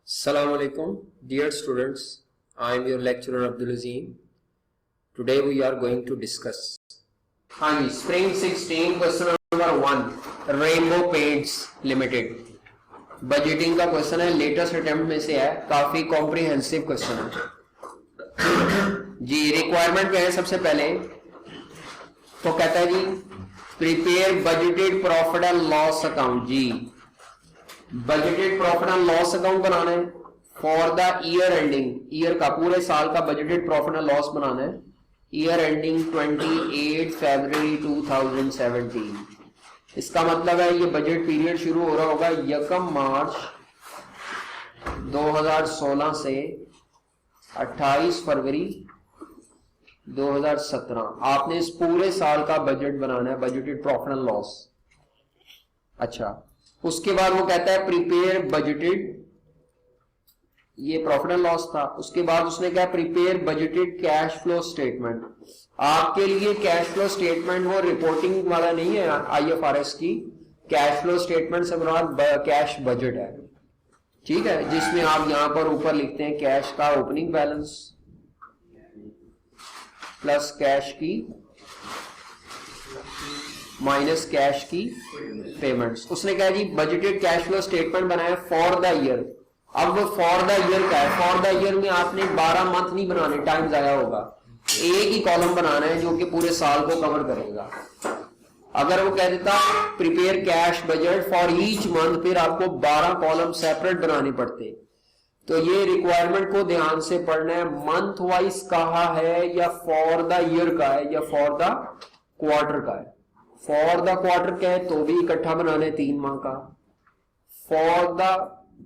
Assalamu alaikum, dear students. I am your lecturer Abdul Azim. Today we are going to discuss. हाँ जी, Spring 16 question number 1 rainbow paints limited budgeting का question है, latest attempt में से है, काफी comprehensive question है जी। Requirement क्या है? सबसे पहले तो कहता है जी prepare budgeted profit and loss account. जी budgeted profit and loss account बनाना है for the year ending, year का पूरे साल का बजटेड प्रॉफिट एंड लॉस बनाना है ईयर एंडिंग 28 फरवरी 2017। इसका मतलब है ये बजट पीरियड शुरू हो रहा होगा 1 मार्च 2016 से 28 फरवरी 2017। आपने इस पूरे साल का बजट बनाना है, बजटेड प्रॉफिट एंड लॉस। अच्छा, उसके बाद वो कहता है प्रिपेयर बजटेड, ये प्रॉफिट एंड लॉस था। उसके बाद उसने कहा prepare budgeted cash flow statement. आपके लिए कैश फ्लो स्टेटमेंट वो रिपोर्टिंग वाला नहीं है आईएफआरएस की, कैश फ्लो स्टेटमेंट से मुराद कैश बजट है, ठीक है, जिसमें आप यहां पर ऊपर लिखते हैं कैश का ओपनिंग बैलेंस प्लस कैश की माइनस कैश की पेमेंट्स। उसने कहा जी बजटेड कैश फ्लो स्टेटमेंट बनाया फॉर द ईयर। अब फॉर द ईयर का है, फॉर द ईयर में आपने 12 मंथ नहीं बनाने, टाइम जाया होगा, एक ही कॉलम बनाना है जो कि पूरे साल को कवर करेगा। अगर वो कह देता prepare cash budget for each month, फिर आपको 12 कॉलम सेपरेट बनाने पड़ते। तो ये रिक्वायरमेंट को ध्यान से पढ़ना है, मंथ वाइज कहा है या फॉर द ईयर का है या फॉर द क्वार्टर का है। फॉर द क्वार्टर कहे तो भी इकट्ठा बनाने 3 माह का, फॉर द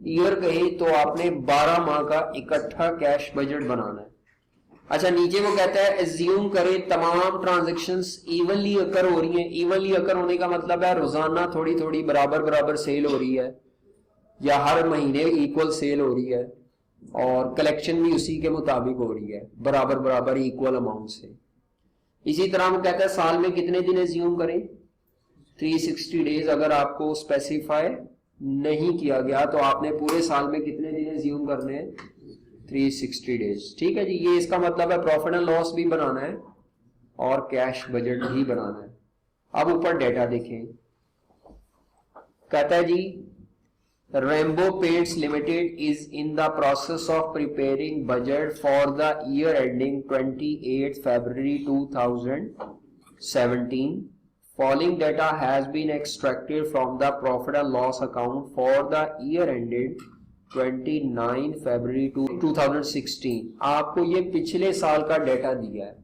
ईयर कहे तो आपने 12 माह का इकट्ठा कैश बजट बनाना है। अच्छा, नीचे वो कहता है एज्यूम करे तमाम ट्रांजैक्शंस इवनली अकर हो रही हैं। इवनली अकर होने का मतलब है रोजाना थोड़ी थोड़ी बराबर बराबर सेल हो रही है या हर महीने इक्वल सेल हो रही है और कलेक्शन भी उसी के मुताबिक हो रही है, बराबर बराबर इक्वल अमाउंट से। इसी तरह वो कहता है साल में कितने दिन एज्यूम करें, 360 डेज। अगर आपको स्पेसिफाई नहीं किया गया तो आपने पूरे साल में कितने दिन एज्यूम करने हैं, 360 डेज, ठीक है जी। ये इसका मतलब है प्रॉफिट एंड लॉस भी बनाना है और कैश बजट भी बनाना है। अब ऊपर डेटा देखें, कहता है जी rainbow paints limited is in the process of preparing budget for the year ending 28 February 2017। Following data has been extracted from the profit and loss account for the year ended 29 फरवरी 2016। आपको ये पिछले साल का data दिया है।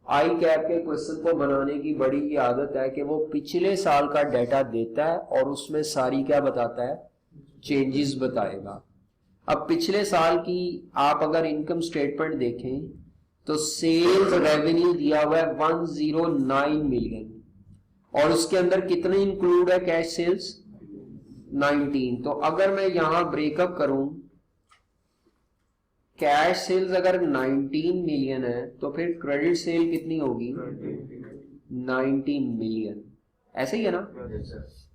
आई cap के question को बनाने की बड़ी ही आदत है कि वो पिछले साल का डेटा देता है और उसमें सारी क्या बताता है, चेंजेस बताएगा। अब पिछले साल की आप अगर इनकम स्टेटमेंट देखें तो सेल्स रेवेन्यू दिया हुआ है 109 मिलियन और उसके अंदर कितने इंक्लूड है कैश सेल्स, 19। तो अगर मैं यहां ब्रेकअप करूं, कैश सेल्स अगर 19 मिलियन है तो फिर क्रेडिट सेल कितनी होगी, 90 मिलियन, ऐसे ही है ना।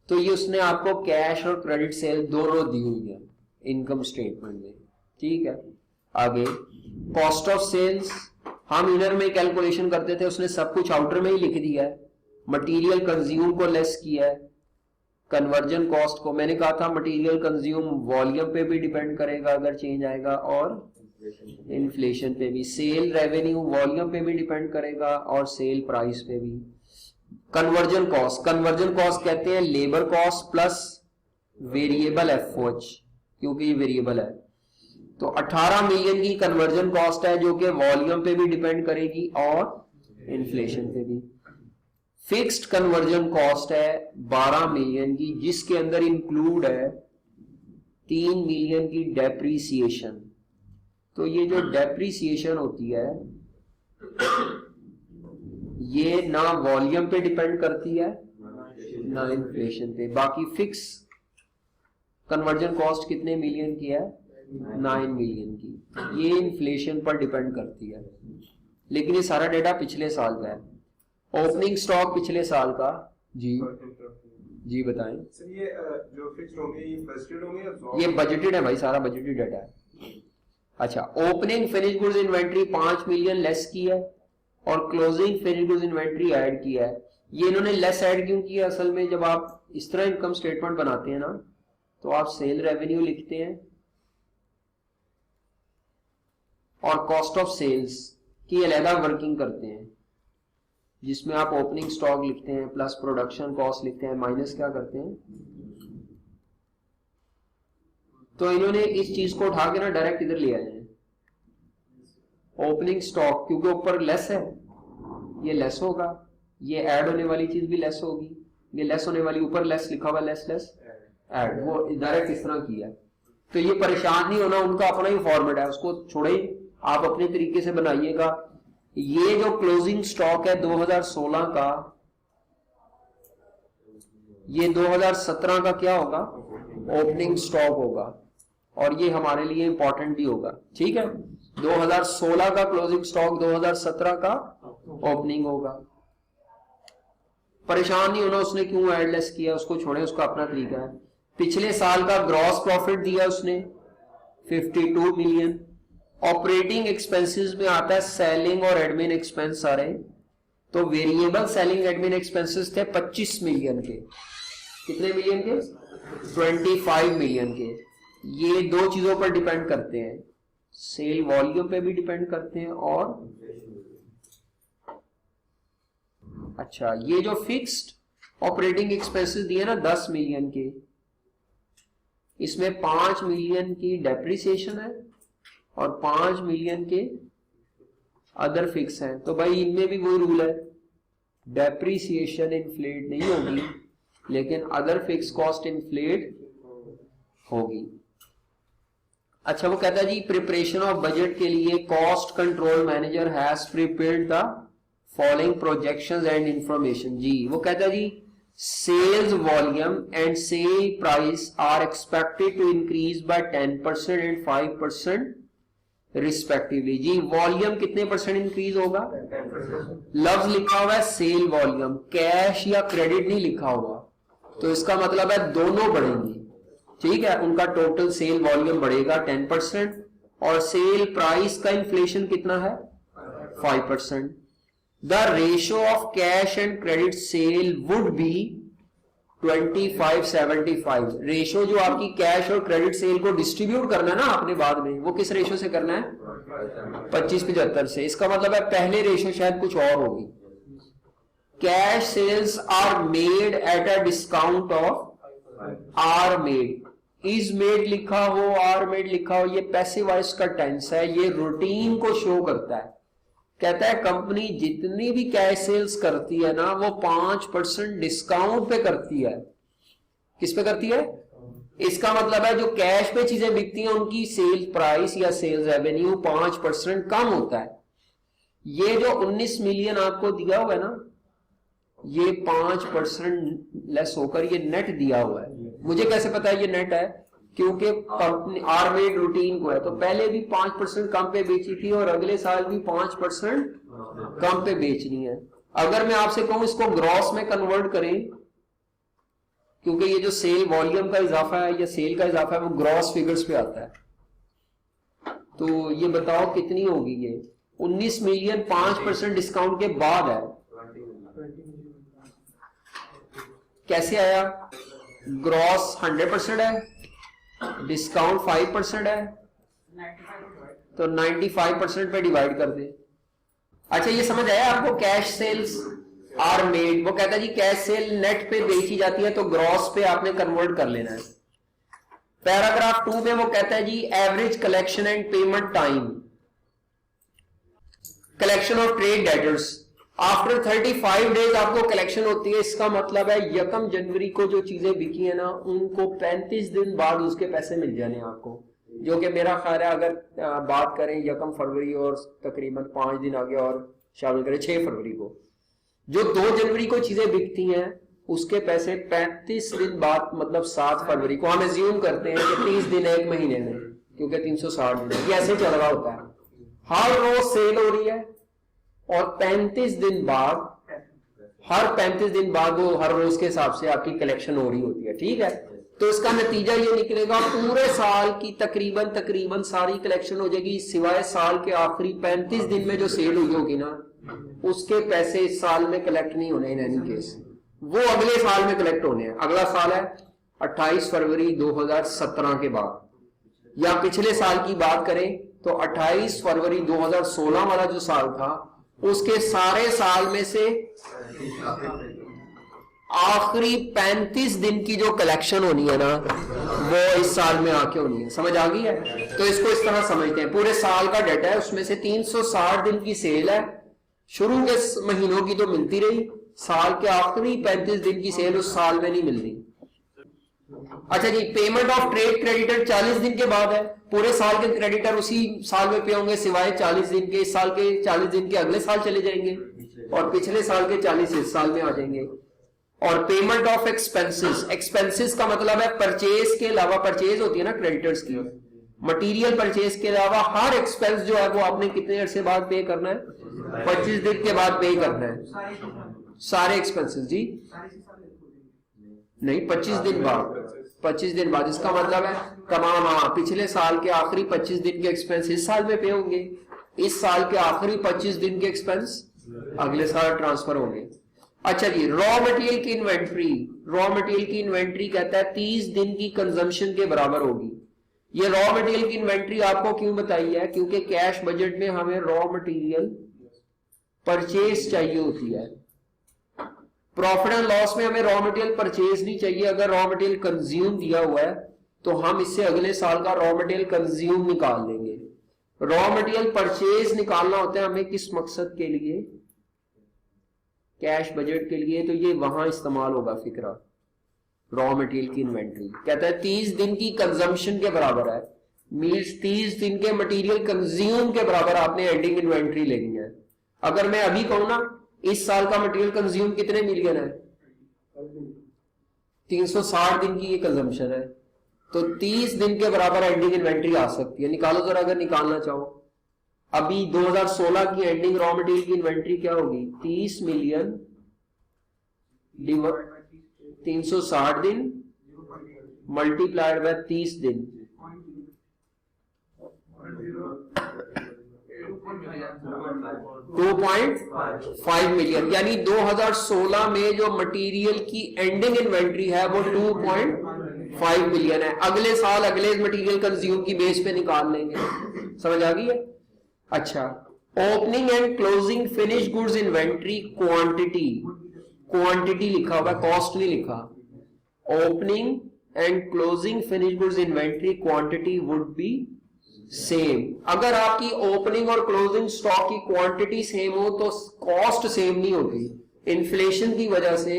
तो ये उसने आपको कैश और क्रेडिट सेल दोनों दी हुई है इनकम स्टेटमेंट में, ठीक है। आगे कॉस्ट ऑफ सेल्स हम इनर में कैलकुलेशन करते थे, उसने सब कुछ आउटर में ही लिख दिया है। मटेरियल कंज्यूम को लेस किया है, कन्वर्जन कॉस्ट को। मैंने कहा था मटेरियल कंज्यूम वॉल्यूम पे भी डिपेंड करेगा अगर चेंज आएगा और इन्फ्लेशन पे भी। सेल रेवेन्यू वॉल्यूम पे भी डिपेंड करेगा और सेल प्राइस पे भी। कन्वर्जन कॉस्ट, कन्वर्जन कॉस्ट कहते हैं labour cost plus variable FOH, क्योंकि ये वेरिएबल है। तो 18 मिलियन की कन्वर्जन कॉस्ट है जो कि वॉल्यूम पे भी डिपेंड करेगी और इन्फ्लेशन पे भी। फिक्स्ड कन्वर्जन कॉस्ट है 12 मिलियन की, जिसके अंदर इंक्लूड है 3 मिलियन की डेप्रीसिएशन। तो ये जो डेप्रीसिएशन होती है ये ना वॉल्यूम पे डिपेंड करती है ना इन्फ्लेशन पे। बाकी फिक्स कन्वर्जन कॉस्ट कितने मिलियन की है, 9 मिलियन की, ये इन्फ्लेशन पर डिपेंड करती है। लेकिन ये सारा डेटा पिछले साल का है। ओपनिंग स्टॉक पिछले साल का जी जी बताएं सर, ये जो फिक्स्ड होंगे ये बजटेड होंगे या ये बजटेड है भाई, सारा बजटेड डाटा है। अच्छा, opening finish goods inventory 5 million less की है और closing finish goods inventory add किया है। ये इन्होंने लेस ऐड क्यों किया? असल में जब आप इस तरह इनकम स्टेटमेंट बनाते हैं ना, तो आप सेल रेवेन्यू लिखते हैं और कॉस्ट ऑफ सेल्स की अलहदा वर्किंग करते हैं, जिसमें आप ओपनिंग स्टॉक लिखते हैं प्लस प्रोडक्शन कॉस्ट लिखते हैं माइनस क्या करते हैं। तो इन्होंने इस चीज को उठा के ना डायरेक्ट इधर ले आए हैं। ओपनिंग स्टॉक क्योंकि ऊपर लेस है, ये लेस होगा, ये ऐड होने वाली चीज भी लेस होगी, ये लेस होने वाली ऊपर लेस लिखा हुआ लेस लेस ऐड, वो डायरेक्ट इस तरह किया है। तो ये परेशान नहीं होना, उनका अपना ही फॉर्मेट है, उसको छोड़े, आप अपने तरीके से बनाइएगा। ये जो क्लोजिंग स्टॉक है 2016 का, ये 2017 का क्या होगा? ओपनिंग स्टॉक होगा, और ये हमारे लिए इंपॉर्टेंट भी होगा, ठीक है। 2016 का क्लोजिंग स्टॉक 2017 का ओपनिंग होगा। परेशान नहीं होना उसने क्यों एडलेस किया, उसको छोड़े, उसका अपना तरीका है। पिछले साल का ग्रॉस प्रॉफिट दिया उसने 52 मिलियन। ऑपरेटिंग एक्सपेंसेस में आता है सेलिंग और एडमिन एक्सपेंस सारे, तो वेरिएबल सेलिंग एडमिन एक्सपेंसेस थे 25 मिलियन के। कितने मिलियन के? 25 मिलियन के। ये दो चीजों पर डिपेंड करते हैं, सेल वॉल्यूम पे भी डिपेंड करते हैं और अच्छा, ये जो फिक्स्ड ऑपरेटिंग एक्सपेंसेस दिए ना 10 मिलियन के, इसमें 5 मिलियन की डेप्रिसिएशन है और 5 मिलियन के अदर फिक्स हैं। तो भाई इनमें भी वही रूल है, डेप्रिसिएशन इन्फ्लेट नहीं होगी लेकिन अदर फिक्स कॉस्ट इन्फ्लेट होगी। अच्छा, वो कहता है जी प्रिपरेशन ऑफ बजट के लिए cost control manager has prepared the following projections and information. जी वो कहता है जी sales volume and sale price are expected to increase by 10% and 5% respectively। Ji volume कितने परसेंट इंक्रीज होगा? 10%। लफ्ज लिखा हुआ है सेल वॉल्यूम, कैश या क्रेडिट नहीं लिखा हुआ, तो इसका मतलब है दोनों बढ़ेंगे, ठीक है। उनका टोटल सेल वॉल्यूम बढ़ेगा 10% और सेल प्राइस का इन्फ्लेशन कितना है? 5%। The ratio of cash and credit sale would be 25-75। Ratio जो आपकी कैश और क्रेडिट सेल को डिस्ट्रीब्यूट करना है ना आपने बाद में, वो किस रेशो से करना है? 25-75 से। इसका मतलब है पहले रेशो शायद कुछ और होगी। Cash sales are made at a discount of are made, is made लिखा हो, आर मेड लिखा हो, ये पैसिव वॉइस का टेंस है, ये रूटीन को शो करता है। कहता है कंपनी जितनी भी कैश सेल्स करती है ना वो 5% डिस्काउंट पे करती है। किस पे करती है? इसका मतलब है जो कैश पे चीजें बिकती हैं उनकी सेल प्राइस या सेल्स रेवेन्यू 5% कम होता है। ये जो 19 मिलियन आपको दिया हुआ है ना, ये 5% लेस होकर ये नेट दिया हुआ है। मुझे कैसे पता है ये नेट है? क्योंकि कंपनी आरमेड रूटीन को है, तो पहले भी 5% कम पे बेची थी और अगले साल भी 5% कम पे बेचनी है। अगर मैं आपसे कहूं इसको ग्रॉस में कन्वर्ट करें, क्योंकि ये जो सेल वॉल्यूम का इजाफा है या सेल का इजाफा है वो ग्रॉस फिगर्स पे आता है, तो ये बताओ कितनी होगी? ये 19 मिलियन 5% डिस्काउंट के बाद है। कैसे आया? ग्रॉस 100% है, डिस्काउंट 5% है, तो 95% पे डिवाइड कर दे। अच्छा ये समझ आया आपको? कैश सेल्स आर मेड, वो कहता है जी कैश सेल नेट पे बेची जाती है तो ग्रॉस पे आपने कन्वर्ट कर लेना है। पैराग्राफ 2 में वो कहता है जी average collection and payment time, collection of trade debtors after 35 days आपको कलेक्शन होती है। इसका मतलब है 1 जनवरी को जो चीजें बिकी है ना उनको 35 दिन बाद उसके पैसे मिल जाने आपको, जो कि मेरा ख्याल है अगर बात करें 1 फरवरी और तकरीबन 5 दिन आगे और शामिल करें 6 फरवरी को, जो 2 जनवरी को चीजें बिकती हैं उसके पैसे 35 दिन बाद, मतलब 7 फरवरी को हम एज्यूम करते हैं कि 30 दिन 1 महीने में, क्योंकि 360 दिन ये ऐसे चल रहा होता है। हर रोज सेल हो रही है और 35 दिन बाद हर 35 दिन बाद वो हर रोज के हिसाब से आपकी कलेक्शन हो रही होती है, ठीक है। तो इसका नतीजा ये निकलेगा पूरे साल की तकरीबन सारी कलेक्शन हो जाएगी, सिवाय साल के आखिरी 35 दिन में जो सेल हुई होगी ना, उसके पैसे इस साल में कलेक्ट नहीं होने इन एनी केस, वो अगले साल में कलेक्ट होने हैं। अगला साल है 28 फरवरी 2017 के बाद, या पिछले साल की बात करें तो 28 फरवरी 2016 वाला जो साल था, उसके सारे साल में से आखिरी 35 दिन की जो कलेक्शन होनी है ना, वो इस साल में आके होनी है। समझ आ गई है? तो इसको इस तरह समझते हैं, पूरे साल का डाटा है, उसमें से 360 दिन की सेल है, शुरू के महीनों की तो मिलती रही, साल के आखिरी 35 दिन की सेल उस साल में नहीं मिलनी। अच्छा जी, पेमेंट ऑफ ट्रेड क्रेडिटर 40 दिन के बाद है, पूरे साल के क्रेडिटर उसी साल में पे होंगे, सिवाय 40 दिन के, इस साल के 40 दिन के अगले साल चले जाएंगे, और पिछले साल के 40 इस साल में आ जाएंगे। और पेमेंट ऑफ एक्सपेंसेस, एक्सपेंसेस का मतलब है परचेज के अलावा, परचेज होती है ना क्रेडिटर्स की, मटेरियल परचेज के अलावा हर एक्सपेंस जो है वो आपने कितने अरसे बाद पे करना है? 25 दिन के बाद पे करना है सारे एक्सपेंसेस जी, नहीं 25 दिन बाद, 25 दिन बाद। इसका मतलब है तमाम, हाँ, पिछले साल के आखिरी 25 दिन के एक्सपेंस इस साल में पे होंगे, इस साल के आखिरी 25 दिन के एक्सपेंस अगले साल ट्रांसफर होंगे। अच्छा जी, रॉ मटेरियल की इन्वेंट्री, रॉ मटेरियल की इन्वेंट्री कहता है 30 दिन की कंजम्पशन के बराबर होगी। ये रॉ मटेरियल की इन्वेंट्री आपको क्यों बताई है? क्योंकि कैश बजट में हमें रॉ मटेरियल परचेज चाहिए होती है, प्रॉफिट एंड लॉस में हमें रॉ मटेरियल परचेज नहीं चाहिए। अगर रॉ मटेरियल कंज्यूम दिया हुआ है तो हम इससे अगले साल का रॉ मटेरियल कंज्यूम निकाल लेंगे। रॉ मटेरियल परचेज निकालना होता है हमें किस मकसद के लिए? कैश बजट के लिए। तो ये वहां इस्तेमाल होगा फिक्रा, रॉ मटेरियल की इन्वेंट्री। कहता है 30 दिन की कंजम्पशन के बराबर है, मीन्स 30 दिन के मटेरियल कंज्यूम के बराबर आपने एंडिंग इन्वेंट्री लेनी है। अगर मैं अभी कहूं ना, इस साल का मटेरियल कंज्यूम कितने मिलियन है? 360 दिन की ये कंजम्पशन है, तो 30 दिन के बराबर एंडिंग इन्वेंट्री आ सकती है। निकालो जरा अगर निकालना चाहो। अभी 2016 की एंडिंग रॉ मटेरियल की इन्वेंट्री क्या होगी? 30 मिलियन 360 दिन मल्टीप्लाइड बाय 30 दिन, 2.5 मिलियन। यानी 2016 में जो मटेरियल की एंडिंग इन्वेंट्री है वो 2.5 मिलियन है। अगले साल अगले मटेरियल कंज्यूम की बेस पे निकाल लेंगे। समझ आ गई है? अच्छा, opening and closing finish goods inventory quantity, quantity लिखा हुआ, कॉस्ट नहीं लिखा। Opening and closing finish goods inventory quantity would be same. अगर आपकी ओपनिंग और क्लोजिंग स्टॉक की क्वांटिटी सेम हो तो कॉस्ट सेम नहीं होगी। इन्फ्लेशन की वजह से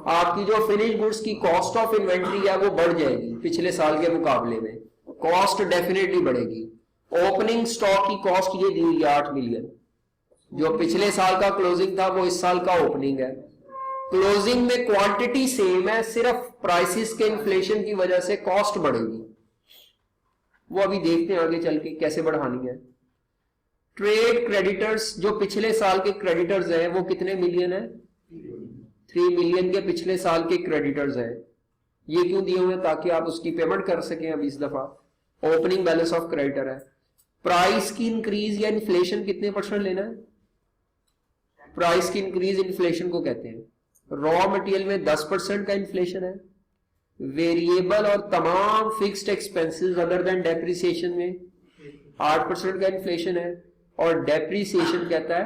आपकी जो फिनिश गुड्स की कॉस्ट ऑफ इन्वेंट्री है वो बढ़ जाएगी पिछले साल के मुकाबले में, कॉस्ट डेफिनेटली बढ़ेगी। ओपनिंग स्टॉक की कॉस्ट ये दी हुई 8 मिलियन, जो पिछले साल का क्लोजिंग था वो इस साल का ओपनिंग है। क्लोजिंग में क्वांटिटी सेम है, सिर्फ प्राइसेस के इन्फ्लेशन की वजह से कॉस्ट बढ़ेगी। वो अभी देखते हैं आगे चल के कैसे बढ़ानी है। ट्रेड क्रेडिटर्स, जो पिछले साल के क्रेडिटर्स हैं वो कितने मिलियन है? 3 मिलियन के पिछले साल के क्रेडिटर्स हैं। ये क्यों दिए हुए? ताकि आप उसकी पेमेंट कर सकें अभी इस दफा। ओपनिंग बैलेंस ऑफ क्रेडिटर है। प्राइस की इंक्रीज या इन्फ्लेशन कितने % लेना है? प्राइस की इंक्रीज इन्फ्लेशन को कहते हैं। रॉ मटेरियल में 10% का इन्फ्लेशन है, वेरिएबल और तमाम fixed expenses other than depreciation में 8% का इन्फ्लेशन है, और डेप्रिसिएशन कहता है,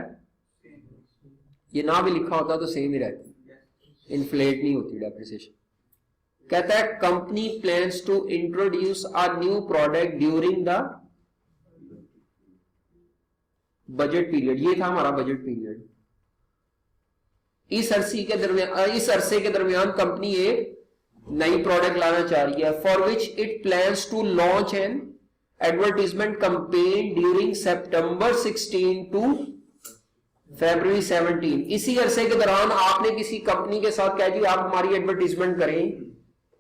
ये ना भी लिखा होता तो सेम ही रहती, इन्फ्लेट नहीं होती डेप्रिसिएशन। कहता है company plans to introduce a new product during the budget period. ये था हमारा बजट पीरियड। इस अरसे के दरमियान कंपनी एक नई प्रोडक्ट लाना चाह रही है, for which it plans to launch an advertisement campaign during September 16 to February 17। इसी अरसे के दौरान आपने किसी कंपनी के साथ कहा जी आप हमारी एडवर्टीजमेंट करें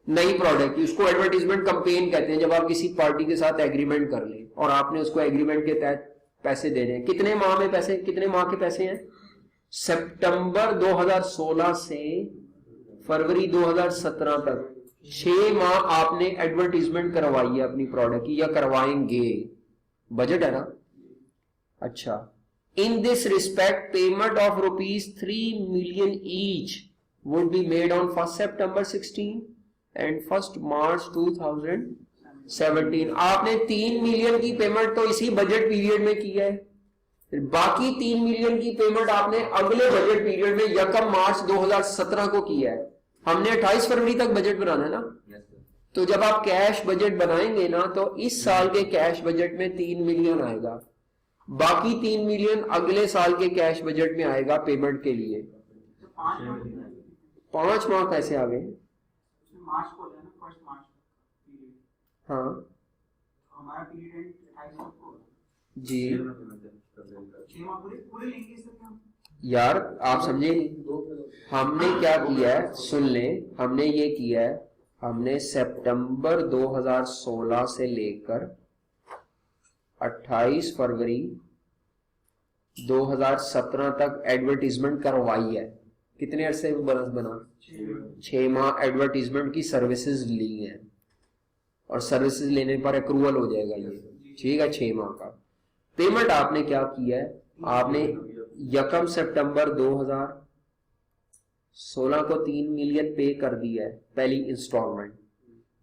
नई प्रोडक्ट की, उसको एडवर्टीजमेंट कैंपेन कहते हैं। जब आप किसी पार्टी के साथ एग्रीमेंट कर लें और आपने उसको एग्रीमेंट के तहत पैसे दे रहे हैं। कितने माह में पैसे, कितने माह के पैसे हैं? सितंबर 2016 से फरवरी 2017 तक 6 माह आपने एडवर्टीजमेंट करवाई है अपनी प्रोडक्ट की या करवाएंगे, बजट है ना। अच्छा, in this respect payment of ₹3 million each would be made on 1 September 2016 and 1 March 2017। आपने 3 मिलियन की पेमेंट तो इसी बजट पीरियड में की है, बाकी 3 मिलियन की पेमेंट आपने अगले बजट पीरियड में 1 मार्च 2017 को की है। हमने 28 फरवरी तक बजट बनाना है ना। तो जब आप कैश बजट बनाएंगे ना तो इस साल के कैश बजट में 3 मिलियन आएगा, बाकी 3 मिलियन अगले साल के कैश बजट में आएगा पेमेंट के लिए। 5 माह कैसे आ गए? मार्च को है ना, 1 मार्च पीरियड। हाँ हमारा पीरियड 28 को जी 6 माह पूरे पूरे लेंगे इससे क्या? यार आप समझे नहीं, हमने क्या किया है, सुन लें, हमने ये किया है, हमने सितंबर 2016 से लेकर 28 फरवरी 2017 तक एडवर्टीजमेंट करवाई है। कितने अरसे में बोनस बना? 6 माह एडवर्टीजमेंट की सर्विसेज ली है और सर्विसेज लेने पर अक्रूवल हो जाएगा ये, ठीक है। 6 माह का पेमेंट आपने क्या किया है, आपने 1 सितंबर 2016 को 3 मिलियन पे कर दिया है पहली इंस्टॉलमेंट,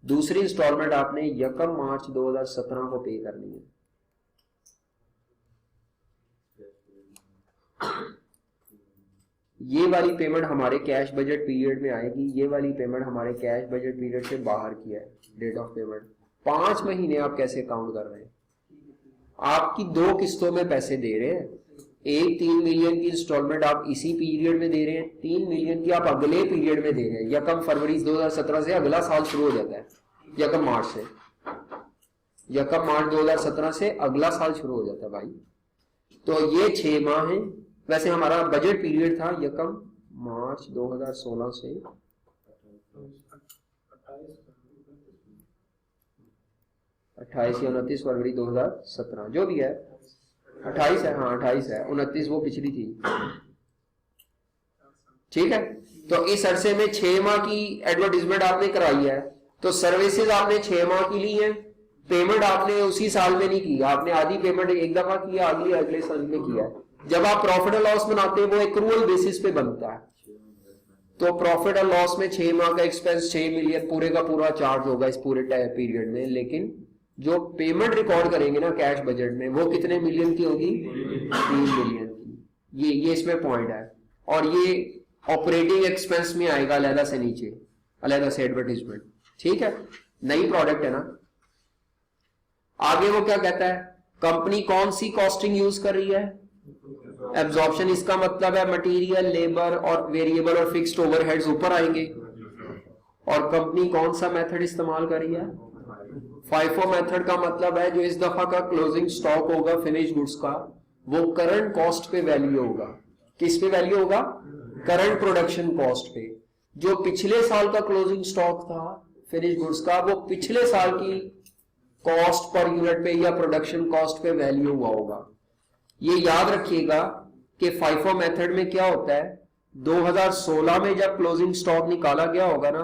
दूसरी इंस्टॉलमेंट आपने 1 मार्च 2017 को पे करनी है। ये वाली पेमेंट हमारे कैश बजट पीरियड में आएगी, ये वाली पेमेंट हमारे कैश बजट पीरियड से बाहर की है डेट ऑफ पेमेंट। 5 महीने आप कैसे काउंट कर रहे हैं? आपकी 2 किस्तों में पैसे दे रहे हैं, एक 3 मिलियन की इंस्टॉलमेंट आप इसी पीरियड में दे रहे हैं, 3 मिलियन की आप अगले पीरियड में दे रहे हैं। 1 फरवरी 2017 से अगला साल शुरू हो जाता है, 1 मार्च से, 1 मार्च 2017 से अगला साल शुरू हो जाता है भाई। तो ये 6 माह है। वैसे हमारा बजट पीरियड था 1 मार्च 2016 से 28 या 29 फरवरी 2017, जो भी है 28 है, हाँ 28 है, 29 वो पिछली थी, ठीक है। तो इस अरसे में 6 माह की एडवर्टीजमेंट आपने कराई है, तो सर्विसेज आपने 6 माह की ली है, पेमेंट आपने उसी साल में नहीं की, आपने आधी पेमेंट एक दफा किया, अगले साल में किया है। जब आप प्रॉफिट और लॉस बनाते हैं वो एक्रूअल बेसिस पे बनता है, तो प्रॉफिट और लॉस में 6 माह का एक्सपेंस 6 मिलियन पूरे का पूरा चार्ज होगा इस पूरे पीरियड में, लेकिन जो पेमेंट रिकॉर्ड करेंगे ना कैश बजट में वो कितने मिलियन की होगी? 3 मिलियन की। ये इसमें पॉइंट है। और ये ऑपरेटिंग एक्सपेंस में आएगा अलग से नीचे, अलग से एडवर्टीजमेंट, ठीक है। नई प्रोडक्ट है ना। आगे वो क्या कहता है, कंपनी कौन सी कॉस्टिंग यूज कर रही है? एब्जॉर्प्शन, इसका मतलब है मटेरियल, लेबर और वेरिएबल और फिक्स्ड ओवरहेड्स ऊपर आएंगे। और कंपनी कौन सा मेथड इस्तेमाल कर रही है? FIFO मेथड का मतलब है जो इस दफा का क्लोजिंग स्टॉक होगा फिनिश गुड्स का, वो करंट कॉस्ट पे वैल्यू होगा। किस पे वैल्यू होगा? करंट प्रोडक्शन कॉस्ट पे। जो पिछले साल का क्लोजिंग स्टॉक था फिनिश गुड्स का, वो पिछले साल की कॉस्ट पर यूनिट पे या प्रोडक्शन कॉस्ट पे वैल्यू हुआ होगा। ये याद रखिएगा कि FIFO मेथड में क्या होता है, 2016 में जब क्लोजिंग स्टॉक निकाला गया होगा ना,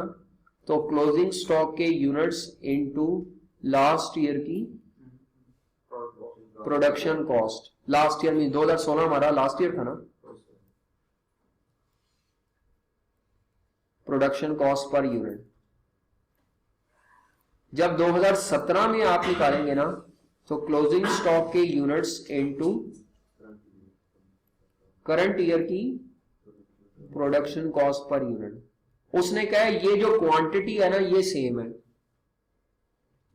तो क्लोजिंग स्टॉक के यूनिट्स इनटू लास्ट ईयर की प्रोडक्शन कॉस्ट। लास्ट ईयर में 2016 हमारा लास्ट ईयर था ना, प्रोडक्शन कॉस्ट पर यूनिट। जब 2017 में आप निकालेंगे ना, तो क्लोजिंग स्टॉक के यूनिट्स इनटू करंट ईयर की प्रोडक्शन कॉस्ट पर यूनिट। उसने कहा ये जो क्वांटिटी है ना ये सेम है,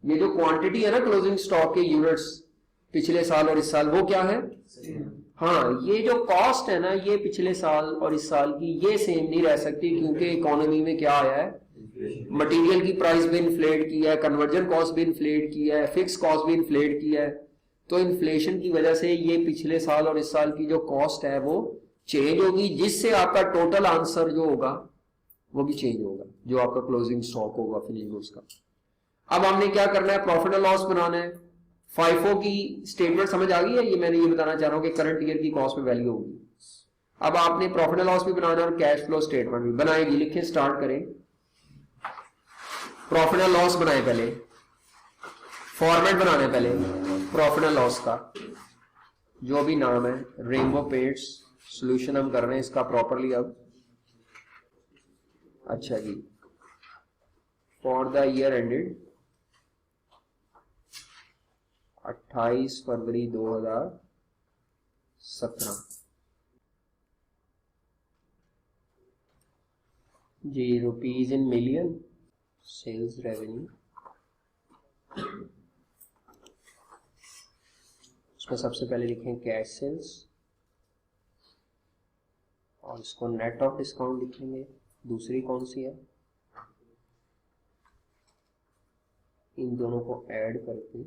ये जो क्वांटिटी है ना क्लोजिंग स्टॉक के यूनिट्स पिछले साल और इस साल, वो क्या है? हाँ, ये जो कॉस्ट है ना ये पिछले साल और इस साल की ये सेम नहीं रह सकती, क्योंकि इकोनॉमी में क्या आया है, मटेरियल की प्राइस भी इन्फ्लेट की है, कन्वर्जन कॉस्ट भी इन्फ्लेट की है, फिक्स कॉस्ट भी इन्फ्लेट की है। तो इन्फ्लेशन की वजह से ये पिछले साल और इस साल की जो कॉस्ट है वो चेंज होगी, जिससे आपका टोटल आंसर जो होगा वो भी चेंज होगा, जो आपका क्लोजिंग स्टॉक होगा फिनिश गुड्स का। अब हमने क्या करना है, प्रॉफिट और लॉस बनाना है। FIFO की स्टेटमेंट समझ आ गई है? ये मैंने ये बताना चाह रहा हूं कि करंट ईयर की कॉस्ट में वैल्यू होगी। अब आपने प्रॉफिट एंड लॉस भी बनाना और कैश फ्लो स्टेटमेंट भी बनाएगी। लिखिए, स्टार्ट करें। प्रॉफिट एंड लॉस बनाए पहले, फॉर्मेट बनाने पहले प्रॉफिट एंड लॉस का, जो भी नाम है, रेनबो पेंट्स सॉल्यूशन हम कर रहे हैं इसका प्रॉपरली अब। अच्छा जी, फॉर द ईयर एंडेड 28 फरवरी 2017 जी, rupees in million sales revenue, उसमें सबसे पहले लिखें कैश सेल्स और इसको नेट ऑफ डिस्काउंट लिखेंगे। दूसरी कौन सी है, इन दोनों को ऐड करके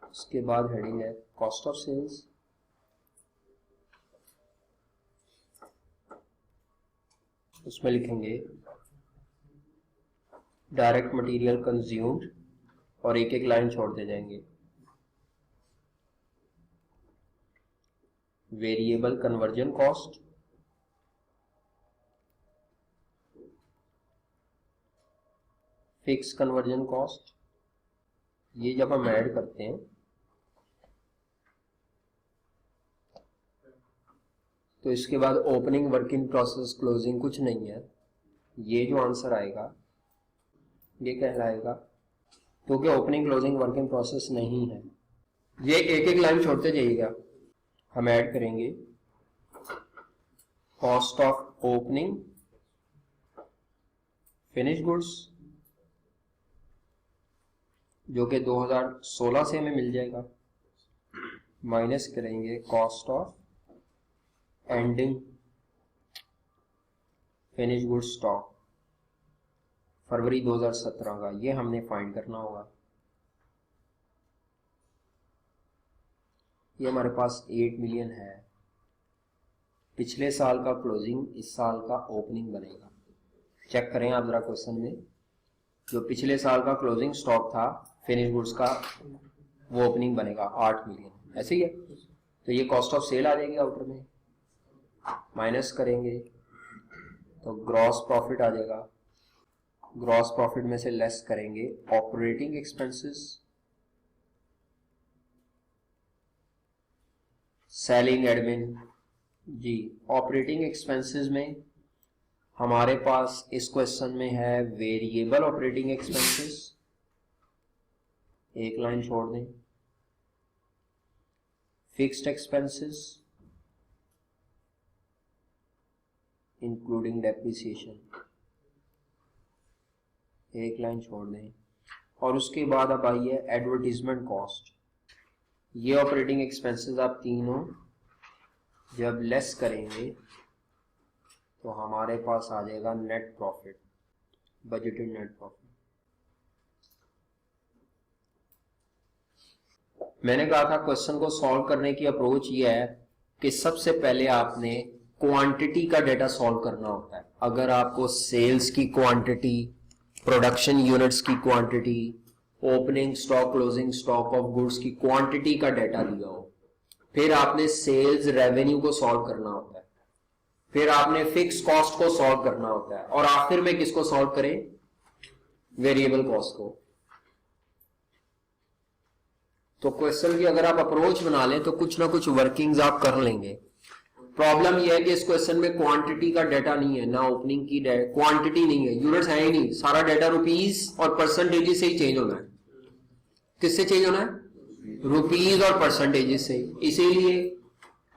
उसके बाद हेडिंग है कॉस्ट ऑफ सेल्स, उसमें लिखेंगे डायरेक्ट मटेरियल कंज्यूम्ड और एक एक लाइन छोड़ते जाएंगे। Variable conversion cost, fix conversion cost, ये जब हम ऐड करते हैं तो इसके बाद opening, work in process, closing कुछ नहीं है। ये जो आंसर आएगा ये कहलाएगा, क्योंकि opening, closing, work in process नहीं है। ये एक एक लाइन छोड़ते जाइएगा। हम ऐड करेंगे cost of opening finish goods, जो कि 2016 से हमें मिल जाएगा, माइनस करेंगे cost of ending finish goods stock February 2017 का, ये हमने फाइंड करना होगा। ये हमारे पास 8 मिलियन है। पिछले साल का क्लोजिंग, इस साल का ओपनिंग बनेगा। चेक करें आप जरा क्वेश्चन में, जो पिछले साल का क्लोजिंग स्टॉक था फिनिश गुड्स का, वो ओपनिंग बनेगा 8 मिलियन, ऐसे ही है। तो ये कॉस्ट ऑफ सेल आ जाएगी आउटर में, माइनस करेंगे तो ग्रॉस प्रॉफिट आ जाएगा। ग्रॉस प्रॉफिट में से लेस करेंगे ऑपरेटिंग एक्सपेंसेस, सेलिंग एडमिन जी। ऑपरेटिंग एक्सपेंसेस में हमारे पास इस क्वेश्चन में है वेरिएबल ऑपरेटिंग एक्सपेंसेस, एक लाइन छोड़ दें। फिक्स्ड एक्सपेंसेस इंक्लूडिंग डेप्रिसिएशन, एक लाइन छोड़ दें। और उसके बाद अब आई है एडवर्टीजमेंट कॉस्ट। ये ऑपरेटिंग एक्सपेंसेस आप तीनों जब लेस करेंगे तो हमारे पास आ जाएगा net profit, budgeted net profit. मैंने कहा था क्वेश्चन को सॉल्व करने की अप्रोच ये है कि सबसे पहले आपने क्वांटिटी का डेटा सॉल्व करना होता है। अगर आपको सेल्स की क्वांटिटी, प्रोडक्शन यूनिट्स की quantity, opening stock, closing stock of goods की क्वांटिटी का डेटा दिया हो, फिर आपने सेल्स रेवेन्यू को सॉल्व करना होता है, फिर आपने फिक्स कॉस्ट को सॉल्व करना होता है, और आखिर में किसको सॉल्व करें, वेरिएबल कॉस्ट को। तो क्वेश्चन की अगर आप अप्रोच बना लें तो कुछ ना कुछ वर्किंग्स आप कर लेंगे। प्रॉब्लम यह है कि इस क्वेश्चन में क्वांटिटी का डेटा नहीं है, ना ओपनिंग की क्वांटिटी नहीं है, यूनिट्स है ही नहीं, सारा डेटा रुपीस और परसेंटेज से ही चेंज होना है। किससे चेंज होना है? रुपीस और परसेंटेज से। इसीलिए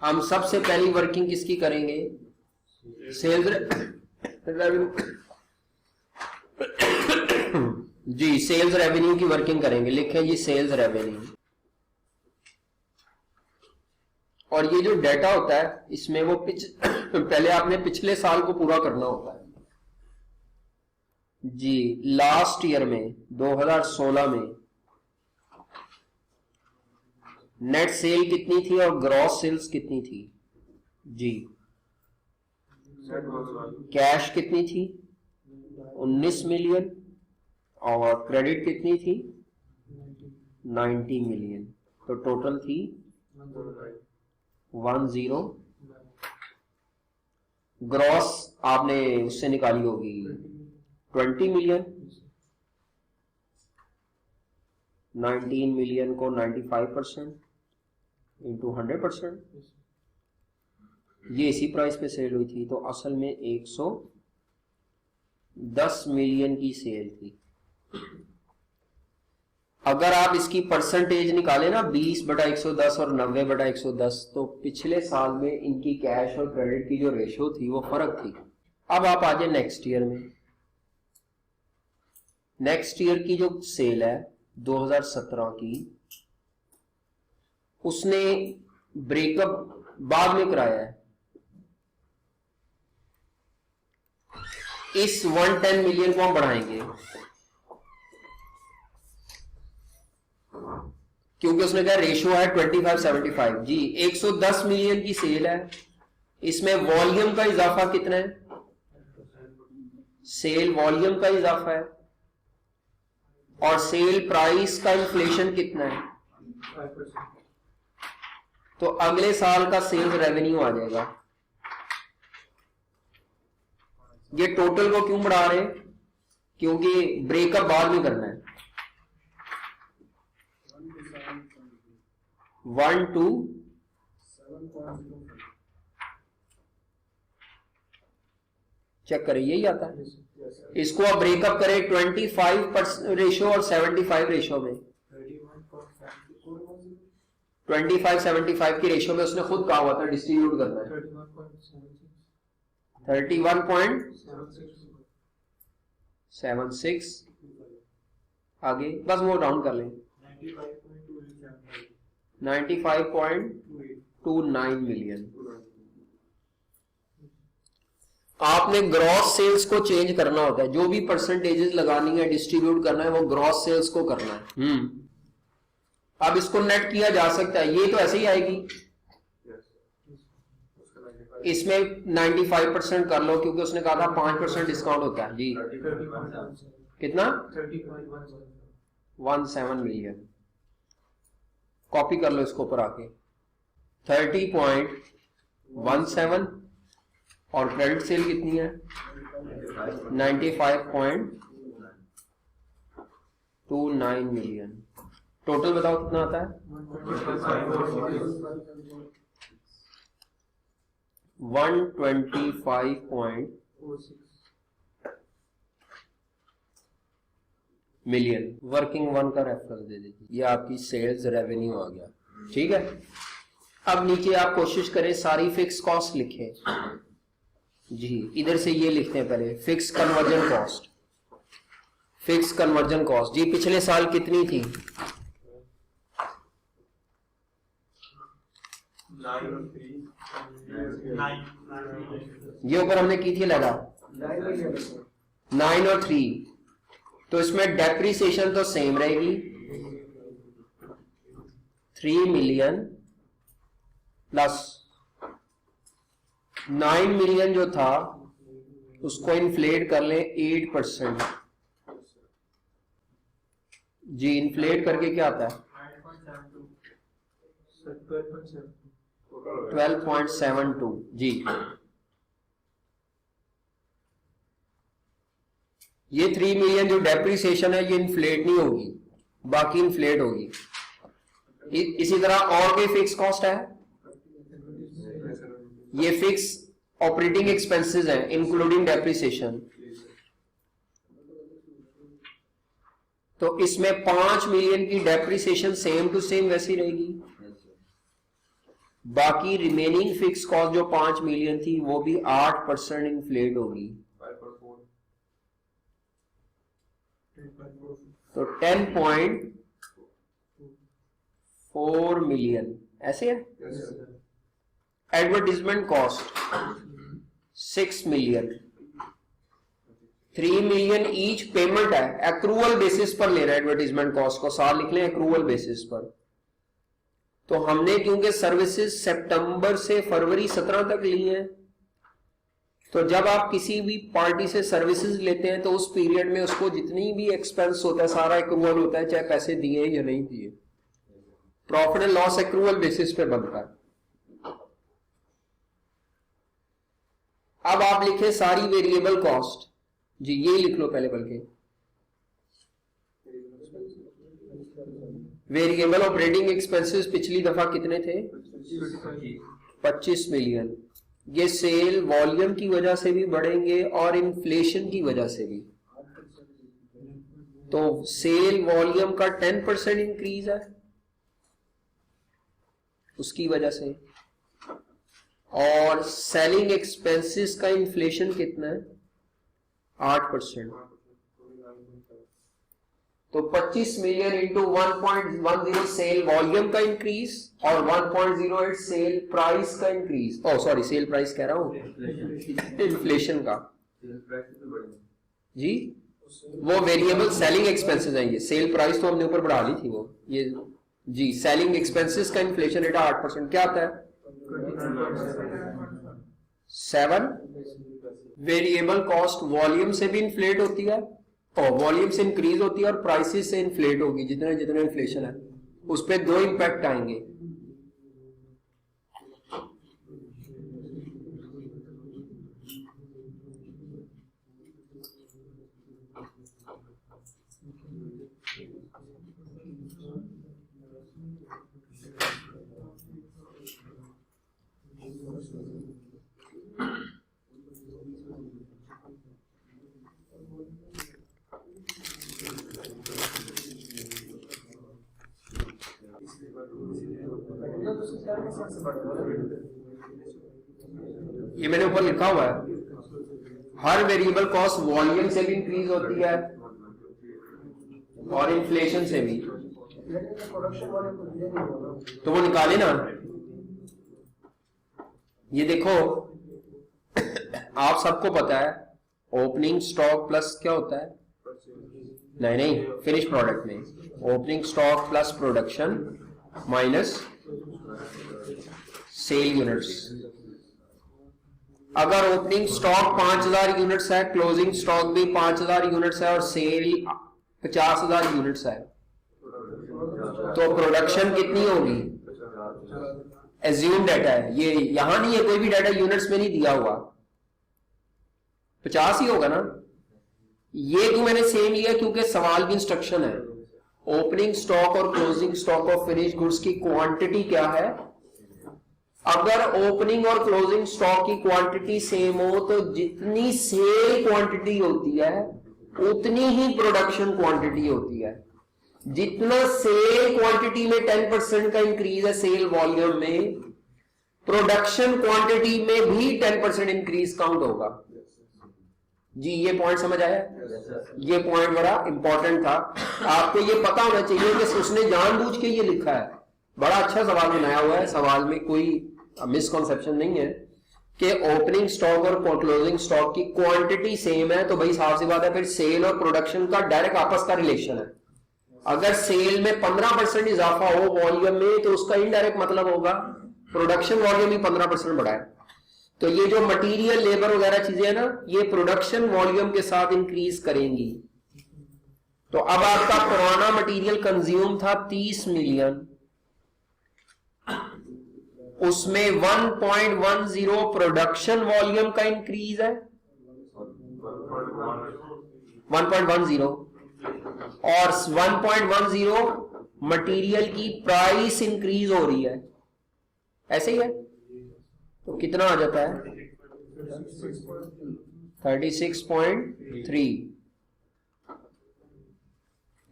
हम सबसे पहली वर्किंग किसकी करेंगे, सेल्स रेवेन्यू जी, सेल्स रेवेन्यू की वर्किंग करेंगे। लिखें जी सेल्स रेवेन्यू। और ये जो डेटा होता है इसमें वो पहले आपने पिछले साल को पूरा करना होता है जी। लास्ट ईयर में 2016 में नेट सेल कितनी थी और ग्रॉस सेल्स कितनी थी जी? कैश कितनी थी? 19 मिलियन। और क्रेडिट कितनी थी? 90 मिलियन। तो टोटल थी 10 ग्रॉस आपने उससे निकाली होगी 20 मिलियन, 19 मिलियन को 95% इंटू 100%, ये इसी प्राइस पे सेल हुई थी, तो असल में 110 मिलियन की सेल थी। अगर आप इसकी परसेंटेज निकालें ना 20/110 और 90/110, तो पिछले साल में इनकी कैश और क्रेडिट की जो रेशो थी वो फर्क थी। अब आप आ जाए नेक्स्ट ईयर में। नेक्स्ट ईयर की जो सेल है 2017 की, उसने ब्रेकअप बाद में कराया है। इस 110 मिलियन को हम बढ़ाएंगे क्योंकि उसने कहा रेशियो है 25/75। जी 110 मिलियन की सेल है, इसमें वॉल्यूम का इजाफा कितना है? सेल वॉल्यूम का इजाफा है, और सेल प्राइस का इन्फ्लेशन कितना है? 5%। तो अगले साल का सेल्स रेवेन्यू आ जाएगा। ये टोटल को क्यों बढ़ा रहे? क्योंकि ब्रेकअप बाद में करना है। 1 to 7.05 चेक करें, यही आता है। इसको आप ब्रेकअप करें 25% रेशो और 75 रेशो में। 25-75 की रेशो में उसने खुद कहा हुआ था डिस्ट्रीब्यूट करना है। 31.76 आगे बस वो राउंड कर लें। 95.29 मिलियन। आपने ग्रॉस सेल्स को चेंज करना होता है, जो भी परसेंटेजेस लगानी है डिस्ट्रीब्यूट करना है वो ग्रॉस सेल्स को करना है। अब इसको नेट किया जा सकता है, ये तो ऐसे ही आएगी। इसमें 95% कर लो क्योंकि उसने कहा था 5% डिस्काउंट होता है। जी कितना? 17 मिलियन। कॉपी कर लो इसको ऊपर आके 30.17 और क्रेडिट सेल कितनी है? 95.29 मिलियन। टोटल बताओ कितना आता है? 125 मिलियन। वर्किंग वन का रेफरेंस दे दीजिए, ये आपकी सेल्स रेवेन्यू आ गया। ठीक है, अब नीचे आप कोशिश करें सारी फिक्स कॉस्ट लिखें। जी इधर से ये लिखते हैं पहले, fix conversion cost. Fix conversion cost जी पिछले साल कितनी थी? 9 ये ऊपर हमने की थी लगा 9 और 3, तो इसमें डेप्रिसिएशन तो सेम रहेगी 3 मिलियन प्लस 9 मिलियन जो था उसको इन्फ्लेट कर लें 8%। जी इन्फ्लेट करके क्या आता है? 12.72। जी ये 3 मिलियन जो डेप्रिसिएशन है ये इन्फ्लेट नहीं होगी, बाकी इन्फ्लेट होगी। इसी तरह और कोई फिक्स कॉस्ट है? ये फिक्स ऑपरेटिंग एक्सपेंसेस हैं इंक्लूडिंग डेप्रिसिएशन। तो इसमें 5 मिलियन की डेप्रिसिएशन सेम टू सेम वैसी रहेगी, बाकी रिमेनिंग फिक्स कॉस्ट जो 5 मिलियन थी वो भी 8% इन्फ्लेट होगी। तो 10.4 मिलियन ऐसे है। Advertisement cost 6 million. 3 million each payment है, एक्रूअल बेसिस पर ले रहा है एडवर्टीजमेंट कॉस्ट को, साल लिख लें एक्रूअल बेसिस पर। तो हमने क्योंकि सर्विसेज सितंबर से फरवरी 17 तक ली हैं, तो जब आप किसी भी पार्टी से सर्विसेज लेते हैं तो उस पीरियड में उसको जितनी भी एक्सपेंस होता है सारा एक्रूअल होता है, चाहे पैसे दिए या नहीं दिए। Profit and loss accrual basis पे बनता है। अब आप लिखे सारी वेरिएबल कॉस्ट, जी ये लिख लो पहले बल्कि, वेरिएबल ऑपरेटिंग एक्सपेंसेस पिछली दफा कितने थे? 25 मिलियन। ये सेल वॉल्यूम की वजह से भी बढ़ेंगे और इन्फ्लेशन की वजह से भी। तो सेल वॉल्यूम का 10% इंक्रीज है उसकी वजह से, और सेलिंग एक्सपेंसेस का इन्फ्लेशन कितना है? 8%। तो 25 मिलियन इंटू 1.10 सेल वॉल्यूम का इंक्रीज और 1.08 सेल प्राइस का इंक्रीज, ओ सॉरी सेल प्राइस कह रहा हूं, इन्फ्लेशन का जी, वो वेरिएबल सेलिंग एक्सपेंसेस हैं। ये सेल प्राइस तो हमने ऊपर बढ़ा ली थी, वो ये जी सेलिंग एक्सपेंसेस का इन्फ्लेशन रेट 8%, क्या आता है? 7। वेरिएबल कॉस्ट वॉल्यूम से भी इन्फ्लेट होती है और वॉल्यूम से इंक्रीज होती है और प्राइसेस से इन्फ्लेट होगी, जितने जितने इन्फ्लेशन है उस पर 2 इंपैक्ट आएंगे। ये मैंने ऊपर लिखा हुआ है, हर वेरिएबल कॉस्ट वॉल्यूम से भी इंक्रीज होती है और इन्फ्लेशन से भी। तो वो निकाले ना, ये देखो आप सबको पता है ओपनिंग स्टॉक प्लस क्या होता है? नहीं फिनिश प्रोडक्ट में opening stock plus production minus cell units. अगर ओपनिंग स्टॉक 5000 यूनिट्स है, क्लोजिंग स्टॉक भी 5000 यूनिट्स है और सेल 50000 यूनिट्स है, तो प्रोडक्शन कितनी होगी? एज्यूम डाटा है ये, यहां नहीं है कोई भी डाटा यूनिट्स में नहीं दिया हुआ, 50 ही होगा ना। ये क्यों मैंने सेम लिया? क्योंकि सवाल की इंस्ट्रक्शन है, ओपनिंग स्टॉक और closing stock of finish goods की क्वांटिटी क्या है। अगर ओपनिंग और क्लोजिंग स्टॉक की क्वांटिटी सेम हो तो जितनी सेल क्वांटिटी होती है उतनी ही प्रोडक्शन क्वांटिटी होती है। जितना सेल क्वांटिटी में 10% का इंक्रीज है सेल वॉल्यूम में, प्रोडक्शन क्वांटिटी में भी 10% इंक्रीज काउंट होगा। जी ये पॉइंट समझ आया? ये पॉइंट बड़ा इंपॉर्टेंट था, आपको ये पता होना चाहिए कि उसने जानबूझ के ये लिखा है। बड़ा अच्छा सवाल बनाया हुआ है, सवाल में कोई मिसकॉन्सेप्शन नहीं है कि ओपनिंग स्टॉक और क्लोजिंग स्टॉक की क्वांटिटी सेम है तो भाई साफ सी बात है फिर सेल और प्रोडक्शन का डायरेक्ट आपस का रिलेशन है। अगर सेल में 15% इजाफा हो वॉल्यूम में तो उसका इनडायरेक्ट मतलब होगा प्रोडक्शन वॉल्यूम ही 15% बढ़ा है। तो ये जो मटेरियल लेबर वगैरह चीजें है ना, ये प्रोडक्शन वॉल्यूम के साथ इंक्रीज करेंगी। तो अब आपका पुराना मटेरियल कंज्यूम था 30 मिलियन, उसमें 1.10 प्रोडक्शन वॉल्यूम का इंक्रीज है 1.10 और 1.10 मटेरियल की प्राइस इंक्रीज हो रही है, ऐसे ही है। तो कितना आ जाता है? 36.3।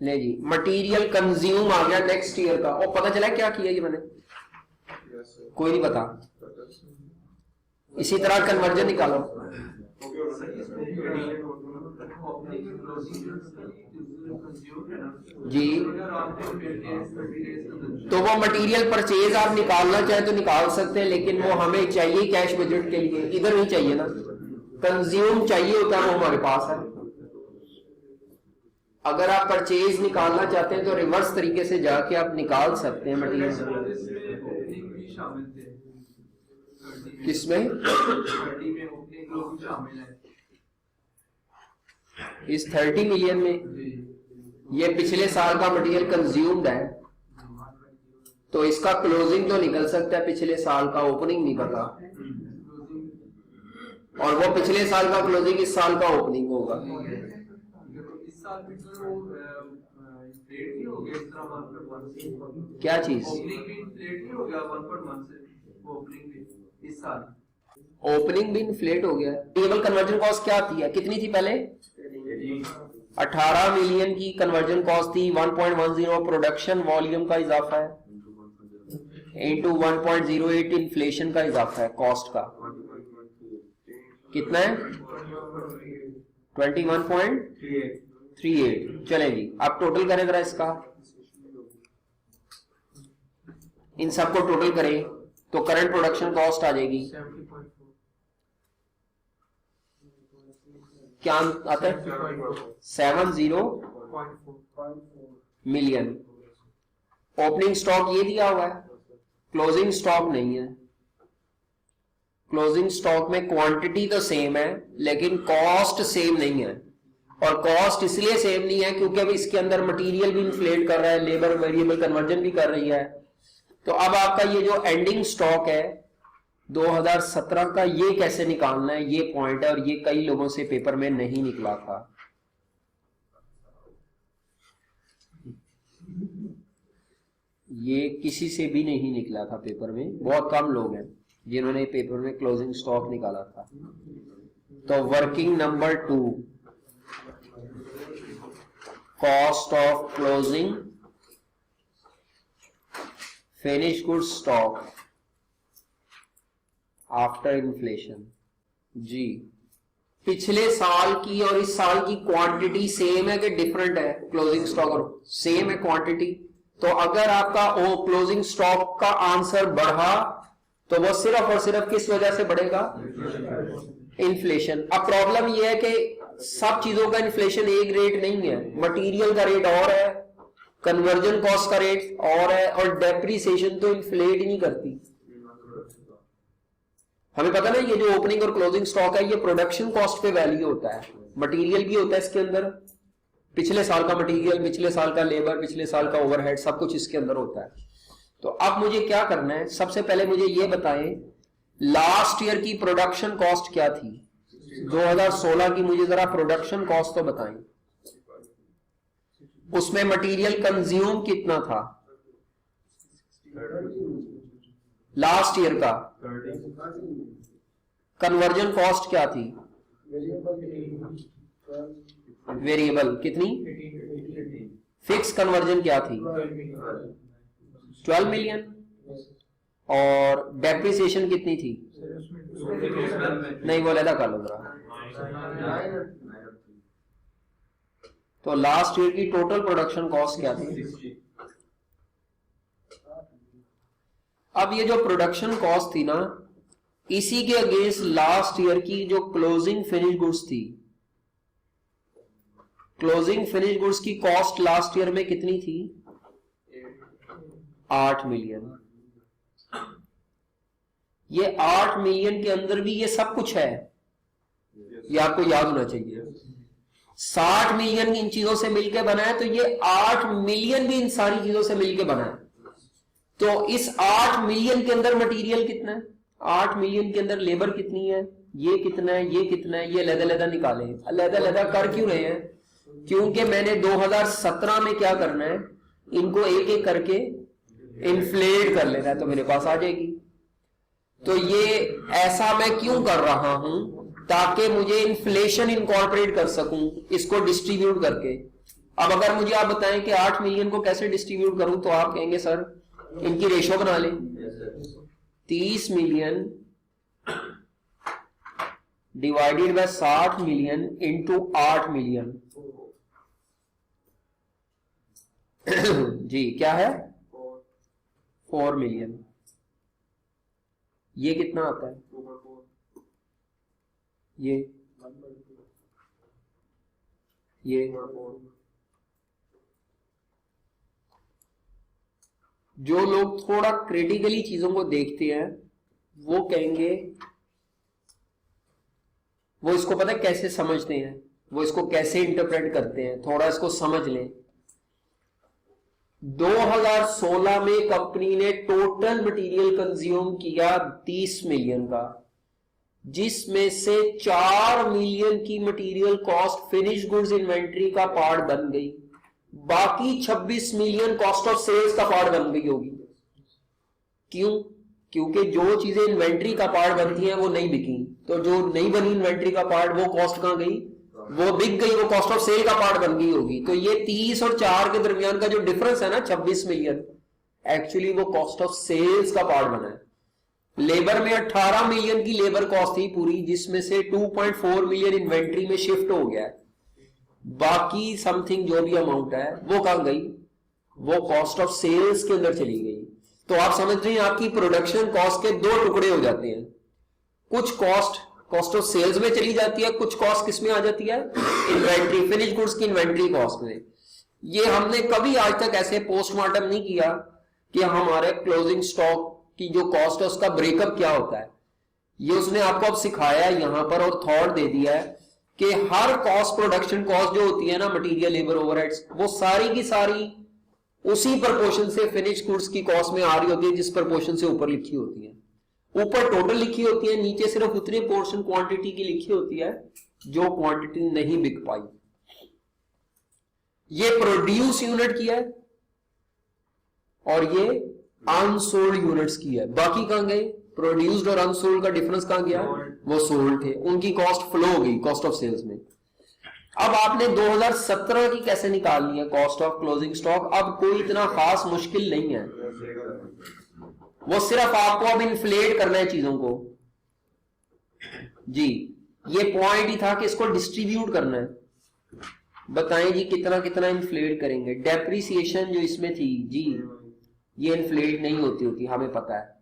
ले जी मटेरियल कंज्यूम आ गया नेक्स्ट ईयर का, और पता चला क्या किया ये मैंने? कोई नहीं पता। इसी तरह कन्वर्जन निकालो। जी तो वो मटेरियल परचेज आप निकालना चाहे तो निकाल सकते हैं, लेकिन वो हमें चाहिए कैश बजट के लिए, इधर नहीं चाहिए ना, कंज्यूम चाहिए होता है वो हमारे पास है। अगर आप परचेज निकालना चाहते हैं तो रिवर्स तरीके से जाके आप निकाल सकते हैं मटेरियल। किसमें? इस 30 मिलियन में ये पिछले साल का मटेरियल कंज्यूम्ड है तो इसका क्लोजिंग तो निकल सकता है पिछले साल का, ओपनिंग नहीं पता। और वो पिछले साल का क्लोजिंग इस साल का ओपनिंग होगा। इस साल भी सर वो inflate नहीं हो गया इस तरह 1.1 से? क्या चीज? ओपनिंग भी inflate नहीं हो गया 1.1 से? वो ओपनिंग भी इस साल ओपनिंग भी इन्फ्लेट हो गया। टेबल कन्वर्जन कॉस्ट क्या थी है, कितनी थी पहले? 18 मिलियन की कन्वर्जन कॉस्ट थी। 1.10 प्रोडक्शन वॉल्यूम का इजाफा है इंटू 1.08 इन्फ्लेशन का इजाफा है कॉस्ट का। कितना है? 21.38। चले जी, अब टोटल करें जरा इसका, इन सबको टोटल करें तो करंट प्रोडक्शन कॉस्ट आ जाएगी, 70.4 क्या आता है? 70 मिलियन। ओपनिंग स्टॉक ये दिया हुआ है, क्लोजिंग स्टॉक नहीं है। क्लोजिंग स्टॉक में क्वांटिटी तो सेम है लेकिन कॉस्ट सेम नहीं है। और कॉस्ट इसलिए सेम नहीं है क्योंकि अब इसके अंदर मटेरियल भी इन्फ्लेट कर रहा है, लेबर वेरिएबल कन्वर्जन भी कर रही है। तो अब आपका ये जो एंडिंग स्टॉक है 2017 का, ये कैसे निकालना है, ये पॉइंट है। और ये कई लोगों से पेपर में नहीं निकला था। ये किसी से भी नहीं निकला था पेपर में, बहुत कम लोग हैं जिन्होंने पेपर में क्लोजिंग स्टॉक निकाला था। तो working number 2, cost of closing finish good stock after inflation. जी, पिछले साल की और इस साल की क्वांटिटी सेम है कि डिफरेंट है? क्लोजिंग स्टॉक और सेम है क्वांटिटी। तो अगर आपका ओ क्लोजिंग स्टॉक का आंसर बढ़ा तो वो सिर्फ और सिर्फ किस वजह से बढ़ेगा? इन्फ्लेशन। अब प्रॉब्लम ये है कि सब चीजों का इन्फ्लेशन एक रेट नहीं है। मटेरियल का रेट और है, कन्वर्जन कॉस्ट का रेट और है, और डेप्रिसिएशन तो इन्फ्लेट ही नहीं करती। हमें पता ना ये जो ओपनिंग और क्लोजिंग स्टॉक है ये प्रोडक्शन कॉस्ट पे वैल्यू होता है, मटेरियल भी होता है इसके अंदर, पिछले साल का मटेरियल, पिछले साल का लेबर, पिछले साल का ओवरहेड, सब कुछ इसके अंदर होता है। तो अब मुझे क्या करना है, सबसे पहले मुझे ये बताएं लास्ट ईयर की प्रोडक्शन कॉस्ट क्या थी? 2016 की मुझे जरा प्रोडक्शन कॉस्ट तो बताएं। उसमें मटेरियल कंज्यूम कितना था लास्ट ईयर का? कन्वर्जन कॉस्ट क्या थी? वेरिएबल कितनी? फिक्स कन्वर्जन क्या थी? 12 मिलियन। और डेप्रिसिएशन कितनी थी? नहीं, वो अलग कर लो जरा। तो लास्ट ईयर की टोटल प्रोडक्शन कॉस्ट क्या थी? अब ये जो प्रोडक्शन कॉस्ट थी ना, इसी के अगेंस्ट लास्ट ईयर की जो क्लोजिंग फिनिश गुड्स थी, क्लोजिंग फिनिश गुड्स की कॉस्ट लास्ट ईयर में कितनी थी? 8 मिलियन। ये 8 मिलियन के अंदर भी ये सब कुछ है, ये आपको याद होना चाहिए। 60 मिलियन इन चीजों से मिलकर बना है, तो ये 8 मिलियन भी इन सारी चीजों से मिलकर बना है। तो इस 8 मिलियन के अंदर मटेरियल कितना है? 8 मिलियन के अंदर लेबर कितनी है? ये कितना है, ये कितना है, ये अलग-अलग निकाले। अलग-अलग कर क्यों रहे हैं? क्योंकि मैंने 2017 में क्या करना है, इनको एक एक करके इन्फ्लेट कर लेना है, तो मेरे पास आ जाएगी। तो ये ऐसा मैं क्यों कर रहा हूं? ताकि मुझे इन्फ्लेशन इनकॉर्पोरेट कर सकूं, इसको डिस्ट्रीब्यूट करके। अब अगर मुझे आप बताएं कि 8 मिलियन को कैसे डिस्ट्रीब्यूट करूं, तो आप कहेंगे सर इनकी रेशो बना लें। 30 million divided by 60 million into 8 million. जी क्या है? 4 मिलियन। ये कितना आता है? ये जो लोग थोड़ा क्रिटिकली चीजों को देखते हैं वो कहेंगे, वो इसको पता है कैसे समझते हैं, वो इसको कैसे इंटरप्रेट करते हैं, थोड़ा इसको समझ लें। 2016 में कंपनी ने टोटल मटेरियल कंज्यूम किया 30 मिलियन का, जिसमें से 4 मिलियन की material cost finish goods inventory का पार्ट बन गई, बाकी 26 मिलियन कॉस्ट ऑफ सेल्स का पार्ट बन गई होगी। क्यों? क्योंकि जो चीजें इन्वेंट्री का पार्ट बनती हैं वो नहीं बिकी, तो जो नहीं बनी इन्वेंट्री का पार्ट वो कॉस्ट कहां गई? वो बिक गई, वो कॉस्ट ऑफ सेल का पार्ट बन गई होगी। तो ये 30 और 4 के दरमियान का जो डिफरेंस है ना 26 मिलियन, एक्चुअली वो कॉस्ट ऑफ सेल्स का पार्ट बना है। लेबर में 18 मिलियन की लेबर कॉस्ट थी पूरी, जिसमें से 2.4 मिलियन इन्वेंट्री में शिफ्ट हो गया, बाकी समथिंग जो भी अमाउंट है वो कहां गई? वो कॉस्ट ऑफ सेल्स के अंदर चली गई। तो आप समझ रहे हैं आपकी प्रोडक्शन कॉस्ट के 2 टुकड़े हो जाते हैं, कुछ कॉस्ट ऑफ सेल्स में चली जाती है, कुछ कॉस्ट किस में आ जाती है? इन्वेंट्री, फिनिश गुड्स की इन्वेंट्री कॉस्ट में। ये हमने कभी आज तक ऐसे पोस्टमार्टम नहीं किया कि हमारे क्लोजिंग स्टॉक की जो कॉस्ट है उसका ब्रेकअप क्या होता है। ये उसने आपको अब सिखाया है यहां पर, और थॉट दे दिया है कि हर कॉस्ट, प्रोडक्शन कॉस्ट जो होती है ना, मटेरियल, लेबर, ओवरहेड्स, वो सारी की सारी उसी प्रपोर्शन से फिनिश गुड्स की कॉस्ट में आ रही होती है जिस प्रपोर्शन से ऊपर लिखी होती है। ऊपर टोटल लिखी होती है, नीचे सिर्फ उतनी पोर्शन क्वांटिटी की लिखी होती है जो क्वांटिटी नहीं बिक पाई। ये प्रोड्यूस यूनिट की है और ये अनसोल्ड यूनिट्स की है। बाकी कहां गए? प्रोड्यूस्ड और अनसोल्ड का डिफरेंस कहां गया? वो सोल्ड थे, उनकी कॉस्ट फ्लो हो गई कॉस्ट ऑफ सेल्स में। अब आपने 2017 की कैसे निकालनी है कॉस्ट ऑफ क्लोजिंग स्टॉक? अब कोई इतना खास मुश्किल नहीं है, वो सिर्फ आपको अब इन्फ्लेट करना है चीजों को जी। ये पॉइंट ही था कि इसको डिस्ट्रीब्यूट करना है। बताएं जी कितना कितना इन्फ्लेट करेंगे? डेप्रिसिएशन जो इसमें थी जी, ये इन्फ्लेट नहीं होती, हमें पता है।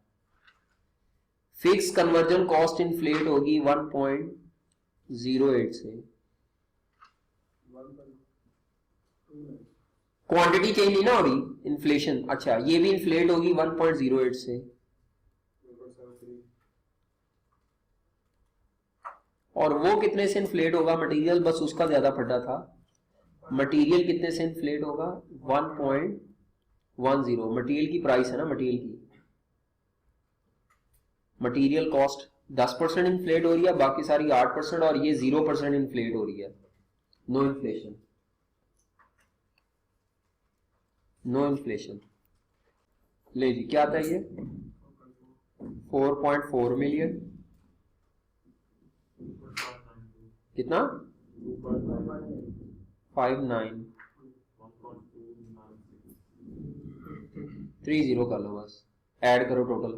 फिक्स कन्वर्जन कॉस्ट इन्फ्लेट होगी 1.08 से। क्वांटिटी चेंज नहीं ना हो रही, इन्फ्लेशन। अच्छा, ये भी इन्फ्लेट होगी 1.08 से। और वो कितने से इन्फ्लेट होगा? मटेरियल, बस उसका ज्यादा फटा था। मटेरियल कितने से इन्फ्लेट होगा? 1.10। मटेरियल की प्राइस है ना, मटेरियल की मटेरियल कॉस्ट 10% इन्फ्लेट हो रही है, बाकी सारी 8%, और ये 0% इन्फ्लेट हो रही है। No inflation, no inflation. ले जी, क्या आता है ये? 4.4 मिलियन। कितना? 59 30 कर लो, बस ऐड करो टोटल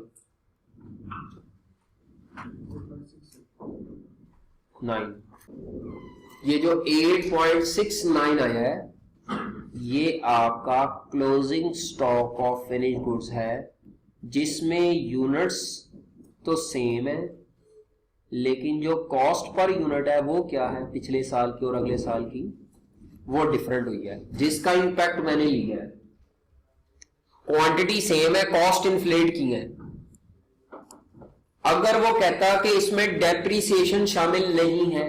9। ये जो 8.69 आया है ये आपका closing stock of finish goods है, जिसमें यूनिट्स तो सेम है लेकिन जो कॉस्ट पर यूनिट है वो क्या है पिछले साल की और अगले साल की, वो डिफरेंट हुई है, जिसका इंपैक्ट मैंने लिया है। क्वांटिटी सेम है, कॉस्ट इन्फ्लेट की है। अगर वो कहता कि इसमें डेप्रिसिएशन शामिल नहीं है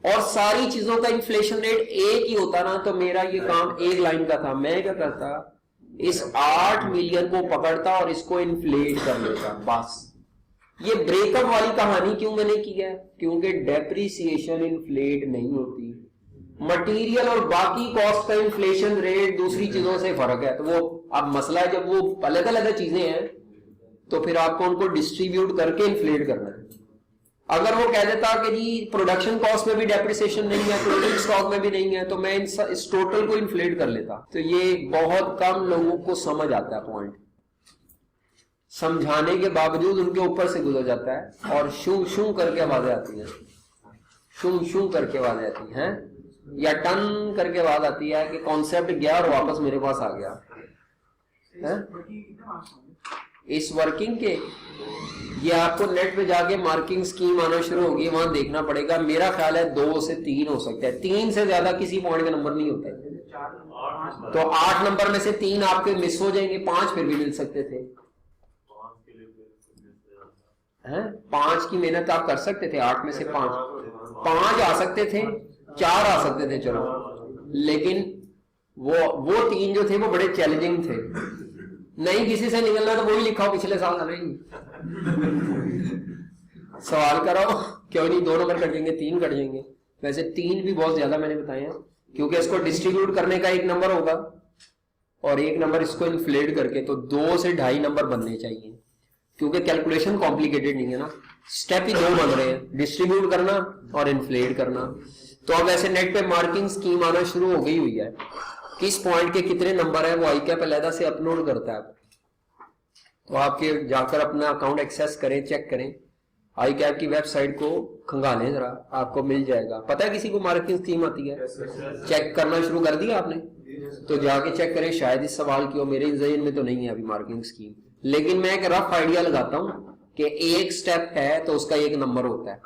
और सारी चीजों का इन्फ्लेशन रेट एक ही होता ना, तो मेरा ये काम एक लाइन का था। मैं क्या करता, इस 8 मिलियन को पकड़ता और इसको इन्फ्लेट कर लेता, बस। ये ब्रेकअप वाली कहानी क्यों मैंने की है? क्योंकि डेप्रिसिएशन इन्फ्लेट नहीं होती, मटेरियल और बाकी कॉस्ट का इन्फ्लेशन रेट दूसरी चीजों से फर्क है। तो वो अब मसला है, जब वो अलग अलग चीजें हैं तो फिर आपको उनको डिस्ट्रीब्यूट करके इन्फ्लेट करना है। अगर वो कह देता कि जी प्रोडक्शन कॉस्ट में भी डेप्रिसिएशन नहीं है, क्लोजिंग स्टॉक में भी नहीं है, तो मैं इस टोटल को इन्फ्लेट कर लेता। तो ये बहुत कम लोगों को समझ आता है पॉइंट, समझाने के बावजूद उनके ऊपर से गुजर जाता है और शू शू करके आवाजें आती हैं, शू शू करके आवाजें आती हैं, या टन करके आवाज आती है कि कॉन्सेप्ट गया और वापस मेरे पास आ गया है? इस वर्किंग के ये आपको नेट पे जाके मार्किंग स्कीम आना शुरू होगी, वहां देखना पड़ेगा। मेरा ख्याल है 2 से 3 हो सकता है, 3 से ज्यादा किसी पॉइंट का नंबर नहीं होता है। तो 8 नंबर में से 3 आपके मिस हो जाएंगे, 5 फिर भी मिल सकते थे। 5 की मेहनत आप कर सकते थे, 8 में से 5 आ सकते थे, 4 आ सकते थे, चलो। लेकिन वो 3 जो थे वो बड़े चैलेंजिंग थे। नहीं किसी से निकलना तो वही लिखा हो पिछले साल नहीं। सवाल कराओ, क्यों नहीं 2 नंबर कट जाएंगे, 3 कट जाएंगे। वैसे 3 भी बहुत ज्यादा मैंने बताए हैं, क्योंकि इसको डिस्ट्रीब्यूट करने का 1 नंबर होगा और 1 नंबर इसको इन्फ्लेट करके, तो 2 से 2.5 नंबर बनने चाहिए, क्योंकि कैलकुलेशन कॉम्प्लिकेटेड नहीं है ना, स्टेप ही 2 बन रहे हैं, डिस्ट्रीब्यूट करना और इन्फ्लेट करना। तो अब ऐसे नेट पे मार्किंग स्कीम आना शुरू हो गई हुई है, किस पॉइंट के कितने नंबर है वो आई कैप अलहदा से अपलोड करता है। तो आपके जाकर अपना अकाउंट एक्सेस करें, चेक करें, आई कैप की वेबसाइट को खंगालें जरा, आपको मिल जाएगा। पता है किसी को मार्किंग स्कीम आती है? चेक करना शुरू कर दिया आपने? तो जाके चेक करें, शायद इस सवाल की हो, मेरे ज़हन में तो नहीं है अभी मार्किंग स्कीम, लेकिन मैं एक रफ आइडिया लगाता हूं कि एक स्टेप है तो उसका 1 नंबर होता है।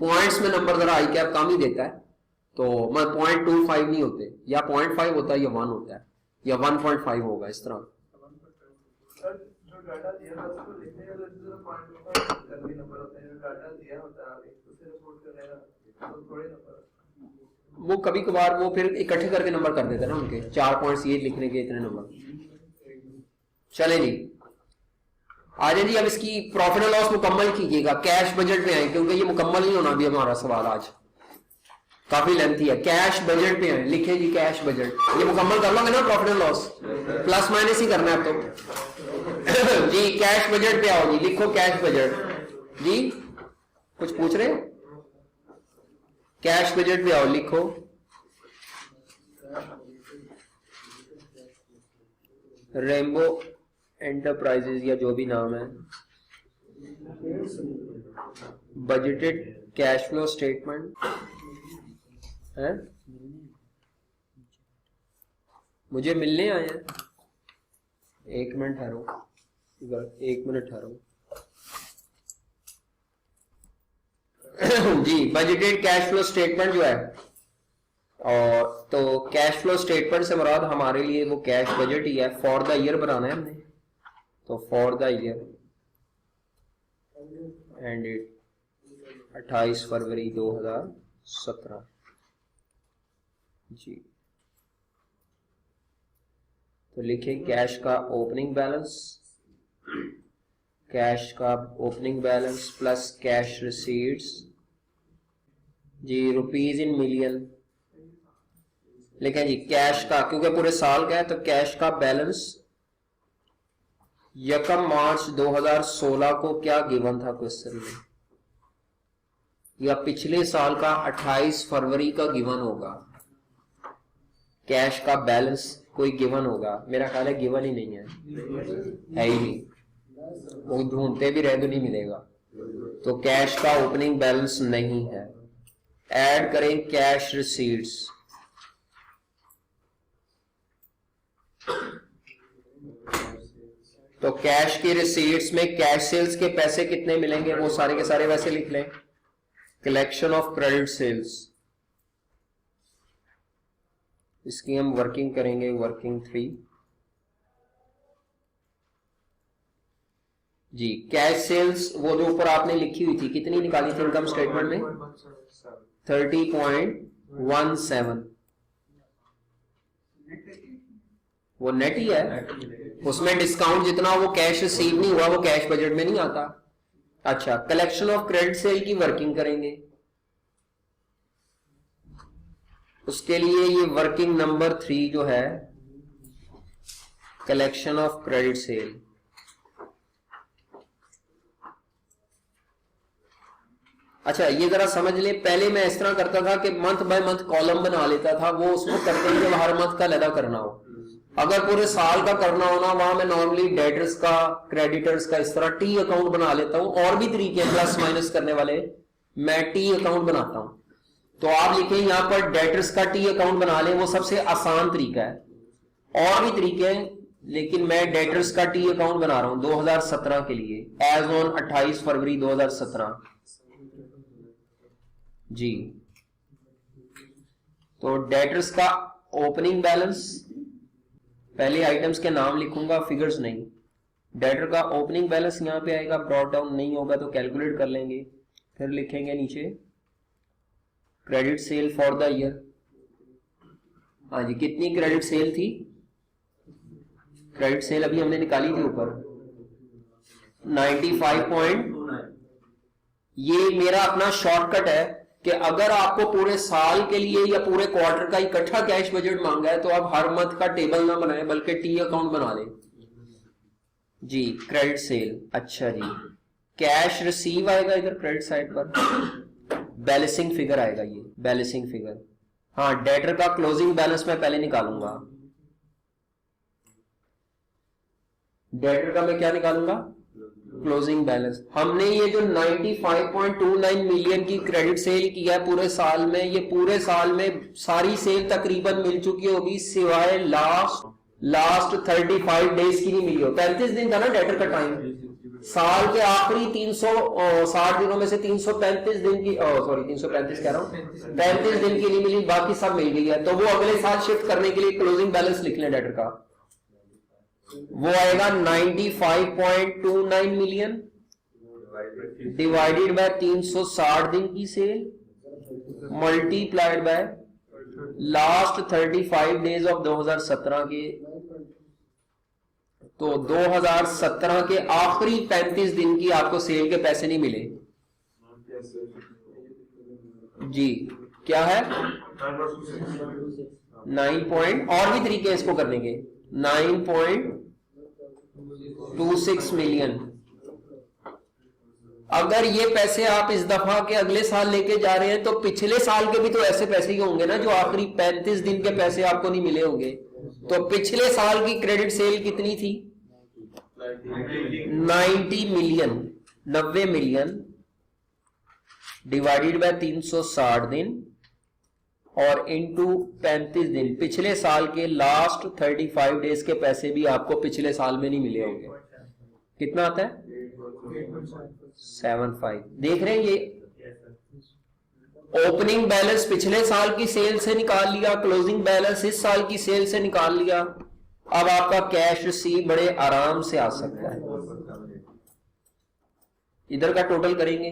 पॉइंट्स में नंबर जरा आई कैप कम ही देता है, तो 0.25 नहीं होते, या 0.5 होता है, या 1 होता है, या 1.5 होगा, इस तरह। जो डाटा दिया था उसको लिखने का तो पॉइंट करने नंबर होते हैं, जो डाटा दिया होता है एक दूसरे रिपोर्ट कर रहे हैं तो थोड़े नंबर, वो कभी कभार वो फिर इकट्ठे करके नंबर कर देते हैं ना उनके, 4 पॉइंट्स ये लिखने के इतने नंबर। चले जी आ जाए जी, अब इसकी प्रॉफिट एंड लॉस मुकम्मल कीजिएगा, कैश बजट पे आए, क्योंकि ये मुकम्मल नहीं होना भी हमारा सवाल आज, काफी लेंथी है। कैश बजट पे आए, लिखे जी कैश बजट, ये मुकम्मल कर लोगे ना profit and loss, plus minus ही करना है अब तो जी। कैश बजट पे आओ जी, लिखो कैश बजट जी। कुछ पूछ रहे? कैश बजट पे आओ, लिखो रेनबो एंटरप्राइजेज या जो भी नाम है, बजटेड कैश फ्लो स्टेटमेंट है, मुझे मिलने आए हैं, 1 मिनट ठहरो, 1 मिनट ठहरो जी। बजटेड कैश फ्लो स्टेटमेंट जो है, और तो कैश फ्लो स्टेटमेंट से मुराद हमारे लिए वो कैश बजट ही है, फॉर द ईयर बनाना है हमने, तो for the year end date 28 फरवरी 2017 जी। तो लिखे कैश का ओपनिंग बैलेंस, कैश का opening balance plus cash receipts जी, रुपीज इन मिलियन लिखें जी। कैश का, क्योंकि पूरे साल का है, तो कैश का बैलेंस 1 मार्च 2016 को क्या गिवन था क्वेश्चन में, या पिछले साल का 28 फरवरी का गिवन होगा। कैश का बैलेंस कोई गिवन होगा, मेरा ख्याल है गिवन ही नहीं है ही नहीं, वो ढूंढते भी रहे तो नहीं मिलेगा। तो कैश का ओपनिंग बैलेंस नहीं है। ऐड करें कैश रिसीट्स, तो कैश की रिसीट्स में कैश सेल्स के पैसे कितने मिलेंगे वो सारे के सारे वैसे लिख लें। कलेक्शन ऑफ क्रेडिट सेल्स, इसकी हम वर्किंग करेंगे, वर्किंग 3 जी। कैश सेल्स वो जो ऊपर आपने लिखी हुई थी, कितनी निकाली थी इनकम स्टेटमेंट में? 30.17, वो नेट ही है, उसमें डिस्काउंट जितना वो कैश रिसीव नहीं हुआ वो कैश बजट में नहीं आता। अच्छा, कलेक्शन ऑफ क्रेडिट सेल की वर्किंग करेंगे, उसके लिए ये वर्किंग नंबर 3 जो है, कलेक्शन ऑफ क्रेडिट सेल। अच्छा, ये जरा समझ ले, पहले मैं इस तरह करता था कि मंथ बाय मंथ कॉलम बना लेता था, वो उसको करते ही जब हर मंथ का लदा करना हो। अगर पूरे साल का करना हो ना, वहां मैं नॉर्मली डेटर्स का, क्रेडिटर्स का इस तरह टी अकाउंट बना लेता हूं। और भी तरीके हैं प्लस माइनस करने वाले, मैं टी अकाउंट बनाता हूं। तो आप लिखें यहां पर डेटर्स का टी अकाउंट बना लें, वो सबसे आसान तरीका है। और भी तरीके हैं, लेकिन मैं डेटर्स का टी अकाउंट बना रहा हूं 2017 के लिए, एज ऑन 28 फरवरी 2017 जी। तो डेटर्स का ओपनिंग बैलेंस, पहले आइटम्स के नाम लिखूंगा, फिगर्स नहीं। डेटर का ओपनिंग बैलेंस यहां पे आएगा, ब्रॉट डाउन नहीं होगा तो कैलकुलेट कर लेंगे। फिर लिखेंगे नीचे credit sale for the year. हाँ जी, कितनी क्रेडिट सेल थी? क्रेडिट सेल अभी हमने निकाली थी ऊपर 95.29 ये मेरा अपना शॉर्टकट है कि अगर आपको पूरे साल के लिए या पूरे क्वार्टर का इकट्ठा कैश बजट मांगा है तो आप हर मंथ का टेबल ना बनाए बल्कि टी अकाउंट बना लें जी। क्रेडिट सेल, अच्छा जी। कैश रिसीव आएगा इधर क्रेडिट साइड पर, बैलेंसिंग फिगर आएगा ये बैलेंसिंग फिगर। हाँ, डेटर का क्लोजिंग बैलेंस मैं पहले निकालूंगा। डेटर का मैं क्या निकालूंगा? Closing balance. हमने ये जो 95.29 मिलियन की क्रेडिट सेल की है पूरे साल में, ये पूरे साल में सारी सेल तकरीबन मिल चुकी होगी सिवाय लास्ट 35 डेज की नहीं मिली हो। 35 दिन था ना डेटर का टाइम, साल के आखिरी 360 दिनों में से 335 दिन की 335 कह रहा हूं, 35 दिन की नहीं मिली, बाकी सब मिल गई है। तो वो अगले साल शिफ्ट करने के लिए क्लोजिंग बैलेंस लिख लें डेटर का, वो आएगा 95.29 मिलियन डिवाइडेड बाय 360 दिन की sale multiplied by last 35 days of 2017 के। तो 2017 के आखिरी 35 दिन की आपको सेल के पैसे नहीं मिले जी। क्या है 9 पॉइंट, और भी तरीके हैं इसको करने के, 9.26 मिलियन। अगर ये पैसे आप इस दफा के अगले साल लेके जा रहे हैं तो पिछले साल के भी तो ऐसे पैसे ही होंगे ना जो आखिरी 35 दिन के पैसे आपको नहीं मिले होंगे। तो पिछले साल की क्रेडिट सेल कितनी थी? 90 मिलियन, 90 मिलियन डिवाइडेड बाय 360 दिन और इनटू 35 दिन। पिछले साल के लास्ट 35 डेज के पैसे भी आपको पिछले साल में नहीं मिले होंगे। कितना आता है? 75। देख रहे हैं ये ओपनिंग बैलेंस पिछले साल की सेल से निकाल लिया, क्लोजिंग बैलेंस इस साल की सेल से निकाल लिया। अब आपका कैश रिसीव बड़े आराम से आ सकता है। इधर का टोटल करेंगे,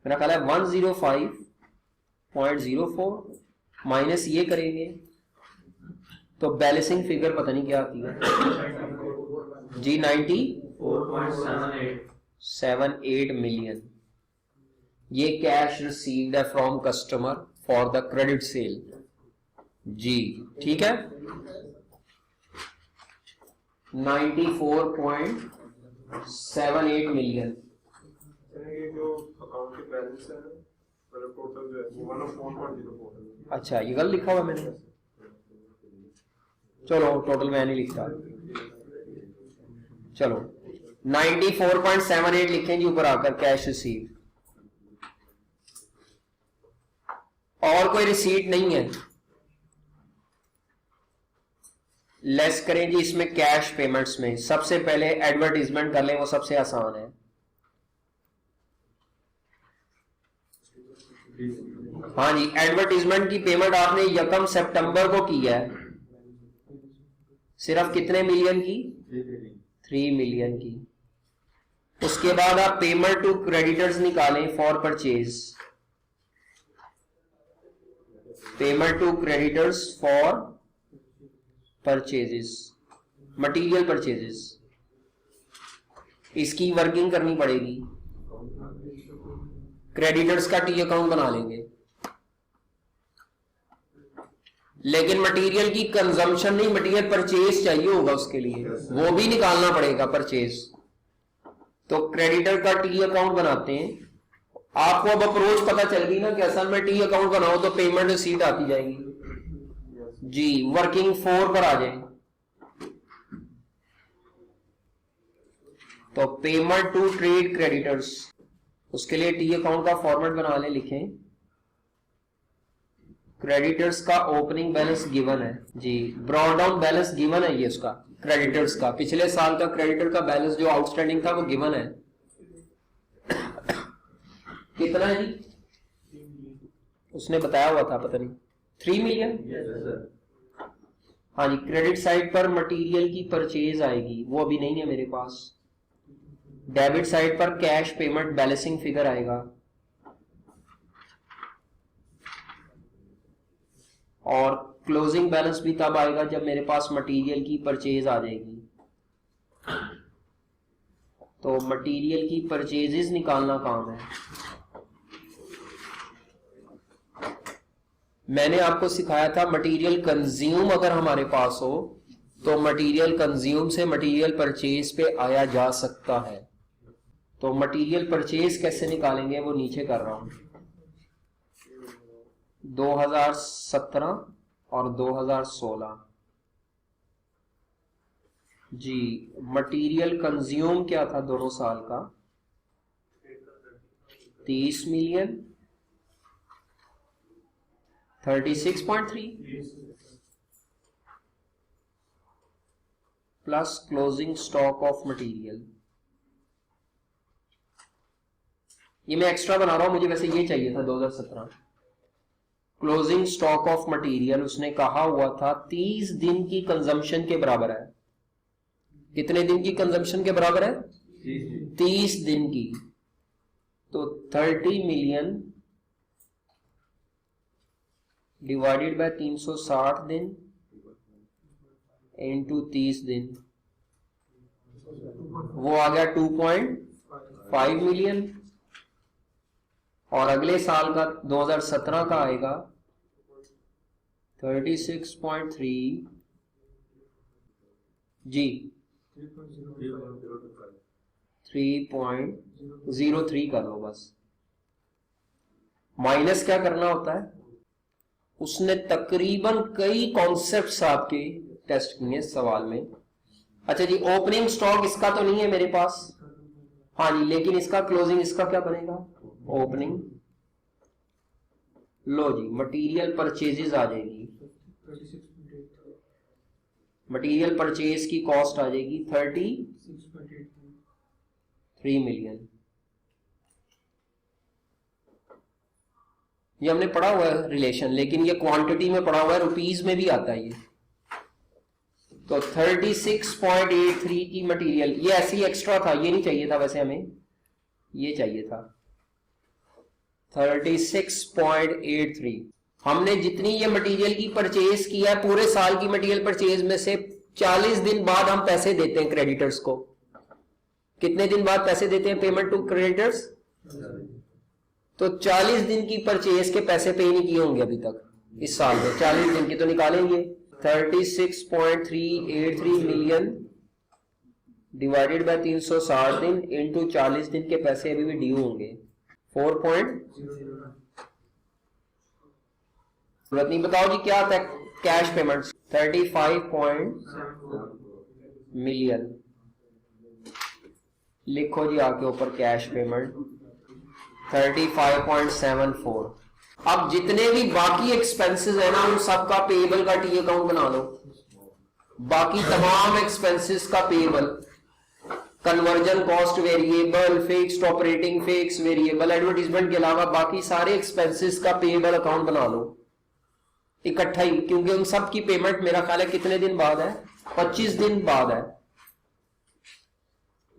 मेरा ख्याल है 105.04 माइनस ये करेंगे तो बैलेंसिंग फिगर पता नहीं क्या आती है जी। 94.78 मिलियन ये कैश रिसीव्ड है from customer for the credit sale जी। ठीक है, 94.78 मिलियन। जो अकाउंट के बैलेंस है मतलब टोटल जो है वो 104.04 है। अच्छा, ये गलत लिखा हुआ मैंने, चलो टोटल मैं नहीं लिखता, चलो 94.78 लिखें जी ऊपर आकर कैश रिसीव। और कोई रिसीट नहीं है, लेस करें जी इसमें कैश पेमेंट्स में। सबसे पहले एडवर्टीजमेंट कर लें, वो सबसे आसान है। हाँ जी, एडवर्टीजमेंट की पेमेंट आपने 1 सितंबर को की है, सिर्फ कितने मिलियन की? 3 मिलियन की। उसके बाद आप पेमेंट टू क्रेडिटर्स निकालें for purchase, payment to creditors for purchases, material purchases, इसकी वर्किंग करनी पड़ेगी। क्रेडिटर्स का टी अकाउंट बना लेंगे, लेकिन मटेरियल की कंजम्पशन नहीं, मटेरियल परचेज चाहिए होगा, उसके लिए वो भी निकालना पड़ेगा परचेज। तो क्रेडिटर का टी अकाउंट बनाते हैं। आपको अब अप्रोच पता चल गई ना कि असल में टी अकाउंट बनाओ तो पेमेंट रिसीट आती जाएगी जी। वर्किंग 4 पर आ जाए तो पेमेंट टू ट्रेड क्रेडिटर्स, उसके लिए टी अकाउंट का फॉर्मेट बना ले, लिखें क्रेडिटर्स का ओपनिंग बैलेंस गिवन है जी, ब्रॉड डाउन बैलेंस गिवन है ये उसका क्रेडिटर्स का, पिछले साल का क्रेडिटर का बैलेंस जो आउटस्टैंडिंग था वो गिवन है। कितना है जी? उसने बताया हुआ था, पता नहीं 3 मिलियन। हाँ जी, क्रेडिट साइड पर मटेरियल की परचेज आएगी, वो अभी नहीं है मेरे पास। डेबिट साइड पर कैश पेमेंट बैलेंसिंग फिगर आएगा और क्लोजिंग बैलेंस भी तब आएगा जब मेरे पास मटेरियल की परचेज आ जाएगी। तो मटेरियल की परचेजेस निकालना काम है। मैंने आपको सिखाया था मटेरियल कंज्यूम अगर हमारे पास हो तो मटेरियल कंज्यूम से मटेरियल परचेज पे आया जा सकता है। तो मटेरियल परचेज कैसे निकालेंगे वो नीचे कर रहा हूं। 2017 और 2016 जी, मटेरियल कंज्यूम क्या था दोनों साल का? 30 million, 36.3 plus closing stock of material. ये मैं एक्स्ट्रा बना रहा हूं, मुझे वैसे ये चाहिए था 2017। क्लोजिंग स्टॉक ऑफ मटेरियल उसने कहा हुआ था 30 दिन की कंजम्पशन के बराबर है। कितने दिन की कंजम्पशन के बराबर है? 30 दिन की। तो 30 मिलियन डिवाइडेड बाय 360 दिन इनटू 30 दिन, वो आ गया 2.5 मिलियन। और अगले साल का 2017 का आएगा 36.3 जी 3.03 कर लो बस। माइनस क्या करना होता है? उसने तकरीबन कई कॉन्सेप्ट्स आपके टेस्ट किए सवाल में। अच्छा जी, ओपनिंग स्टॉक इसका तो नहीं है मेरे पास, हाँ जी, लेकिन इसका क्लोजिंग इसका क्या बनेगा? ओपनिंग। लो जी, मटेरियल परचेजेस आ जाएगी। मटेरियल परचेज की कॉस्ट आ जाएगी 33 मिलियन। ये हमने पढ़ा हुआ है रिलेशन, लेकिन ये क्वांटिटी में पढ़ा हुआ है, रुपीज में भी आता है ये। तो 36.83 की मटेरियल, ये ऐसे ही एक्स्ट्रा था, ये नहीं चाहिए था वैसे हमें, ये चाहिए था 36.83। हमने जितनी ये मटेरियल की परचेज किया है, पूरे साल की मटेरियल परचेज में से 40 दिन बाद हम पैसे देते हैं क्रेडिटर्स को। कितने दिन बाद पैसे देते हैं पेमेंट टू क्रेडिटर्स? तो 40 दिन की परचेज के पैसे पे ही नहीं किए होंगे अभी तक इस साल में। 40 दिन की तो निकालेंगे। 36.383 मिलियन डिवाइडेड बाय 360 दिन इंटू 40 दिन के पैसे अभी भी ड्यू होंगे 4. जरूरत नहीं, बताओ जी क्या आता है कैश पेमेंट? 35 मिलियन लिखो जी आके ऊपर कैश पेमेंट 35.74। अब जितने भी बाकी एक्सपेंसेस है ना, उन सबका पेएबल का टी अकाउंट बना लो। बाकी तमाम एक्सपेंसेस का payable, conversion cost variable, fixed operating fix variable, advertisement के अलावा बाकी सारे एक्सपेंसेस का पेएबल अकाउंट बना लो इकट्ठा ही, क्योंकि उन सब की पेमेंट मेरा ख्याल है कितने दिन बाद है? 25 दिन बाद है।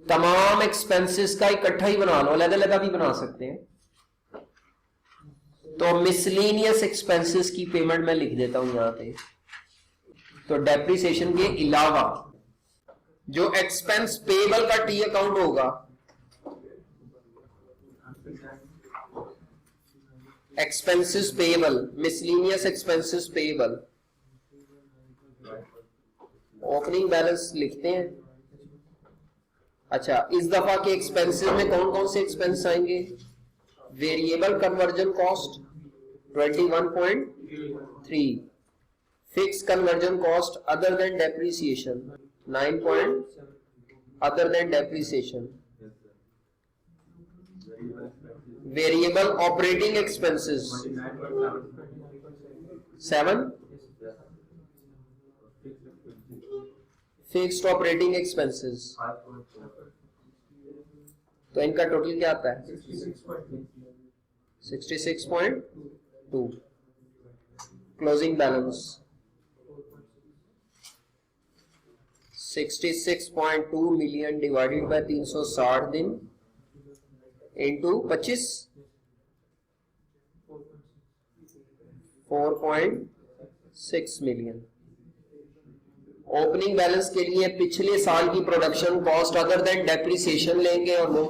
तमाम एक्सपेंसेस का इकट्ठा ही बना लो, अलग अलग भी बना सकते हैं। तो मिसलेनियस एक्सपेंसेस की पेमेंट मैं लिख देता हूं यहां पे। तो डेप्रिसिएशन के अलावा जो एक्सपेंस पेएबल का टी अकाउंट होगा, expenses payable, miscellaneous expenses payable, opening balance लिखते हैं। अच्छा, इस दफा के एक्सपेंसेस में कौन कौन से एक्सपेंस आएंगे? Variable conversion cost 21.3, fix conversion cost other than depreciation 9. Other than depreciation, variable operating expenses 7, fixed operating expenses. तो इनका टोटल क्या आता है? 66.2। Closing balance 66.2 million divided bye 360 दिन इंटू 25, 4. 6 मिलियन। ओपनिंग बैलेंस के लिए पिछले साल की production cost other than depreciation लेंगे और वो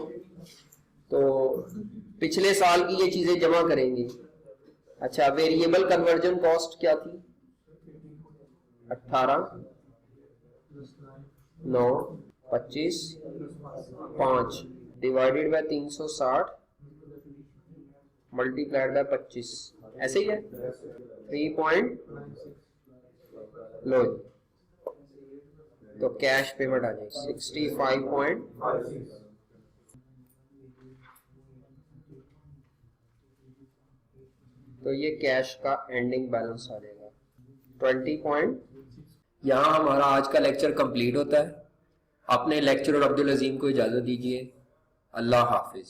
तो पिछले साल की ये चीजें जमा करेंगे। अच्छा, वेरिएबल कन्वर्जन कॉस्ट क्या थी? 18, 9, 25, 5 डिवाइडेड बाय 360 मल्टीप्लाइड बाय 25, ऐसे ही है 3 लो, तो कैश पेमेंट आ जाएगी 65. तो ये कैश का एंडिंग बैलेंस आ जाएगा 20. यहाँ हमारा आज का लेक्चर कंप्लीट होता है। अपने लेक्चरर अब्दुल अजीम को इजाजत दीजिए। अल्लाह हाफिज।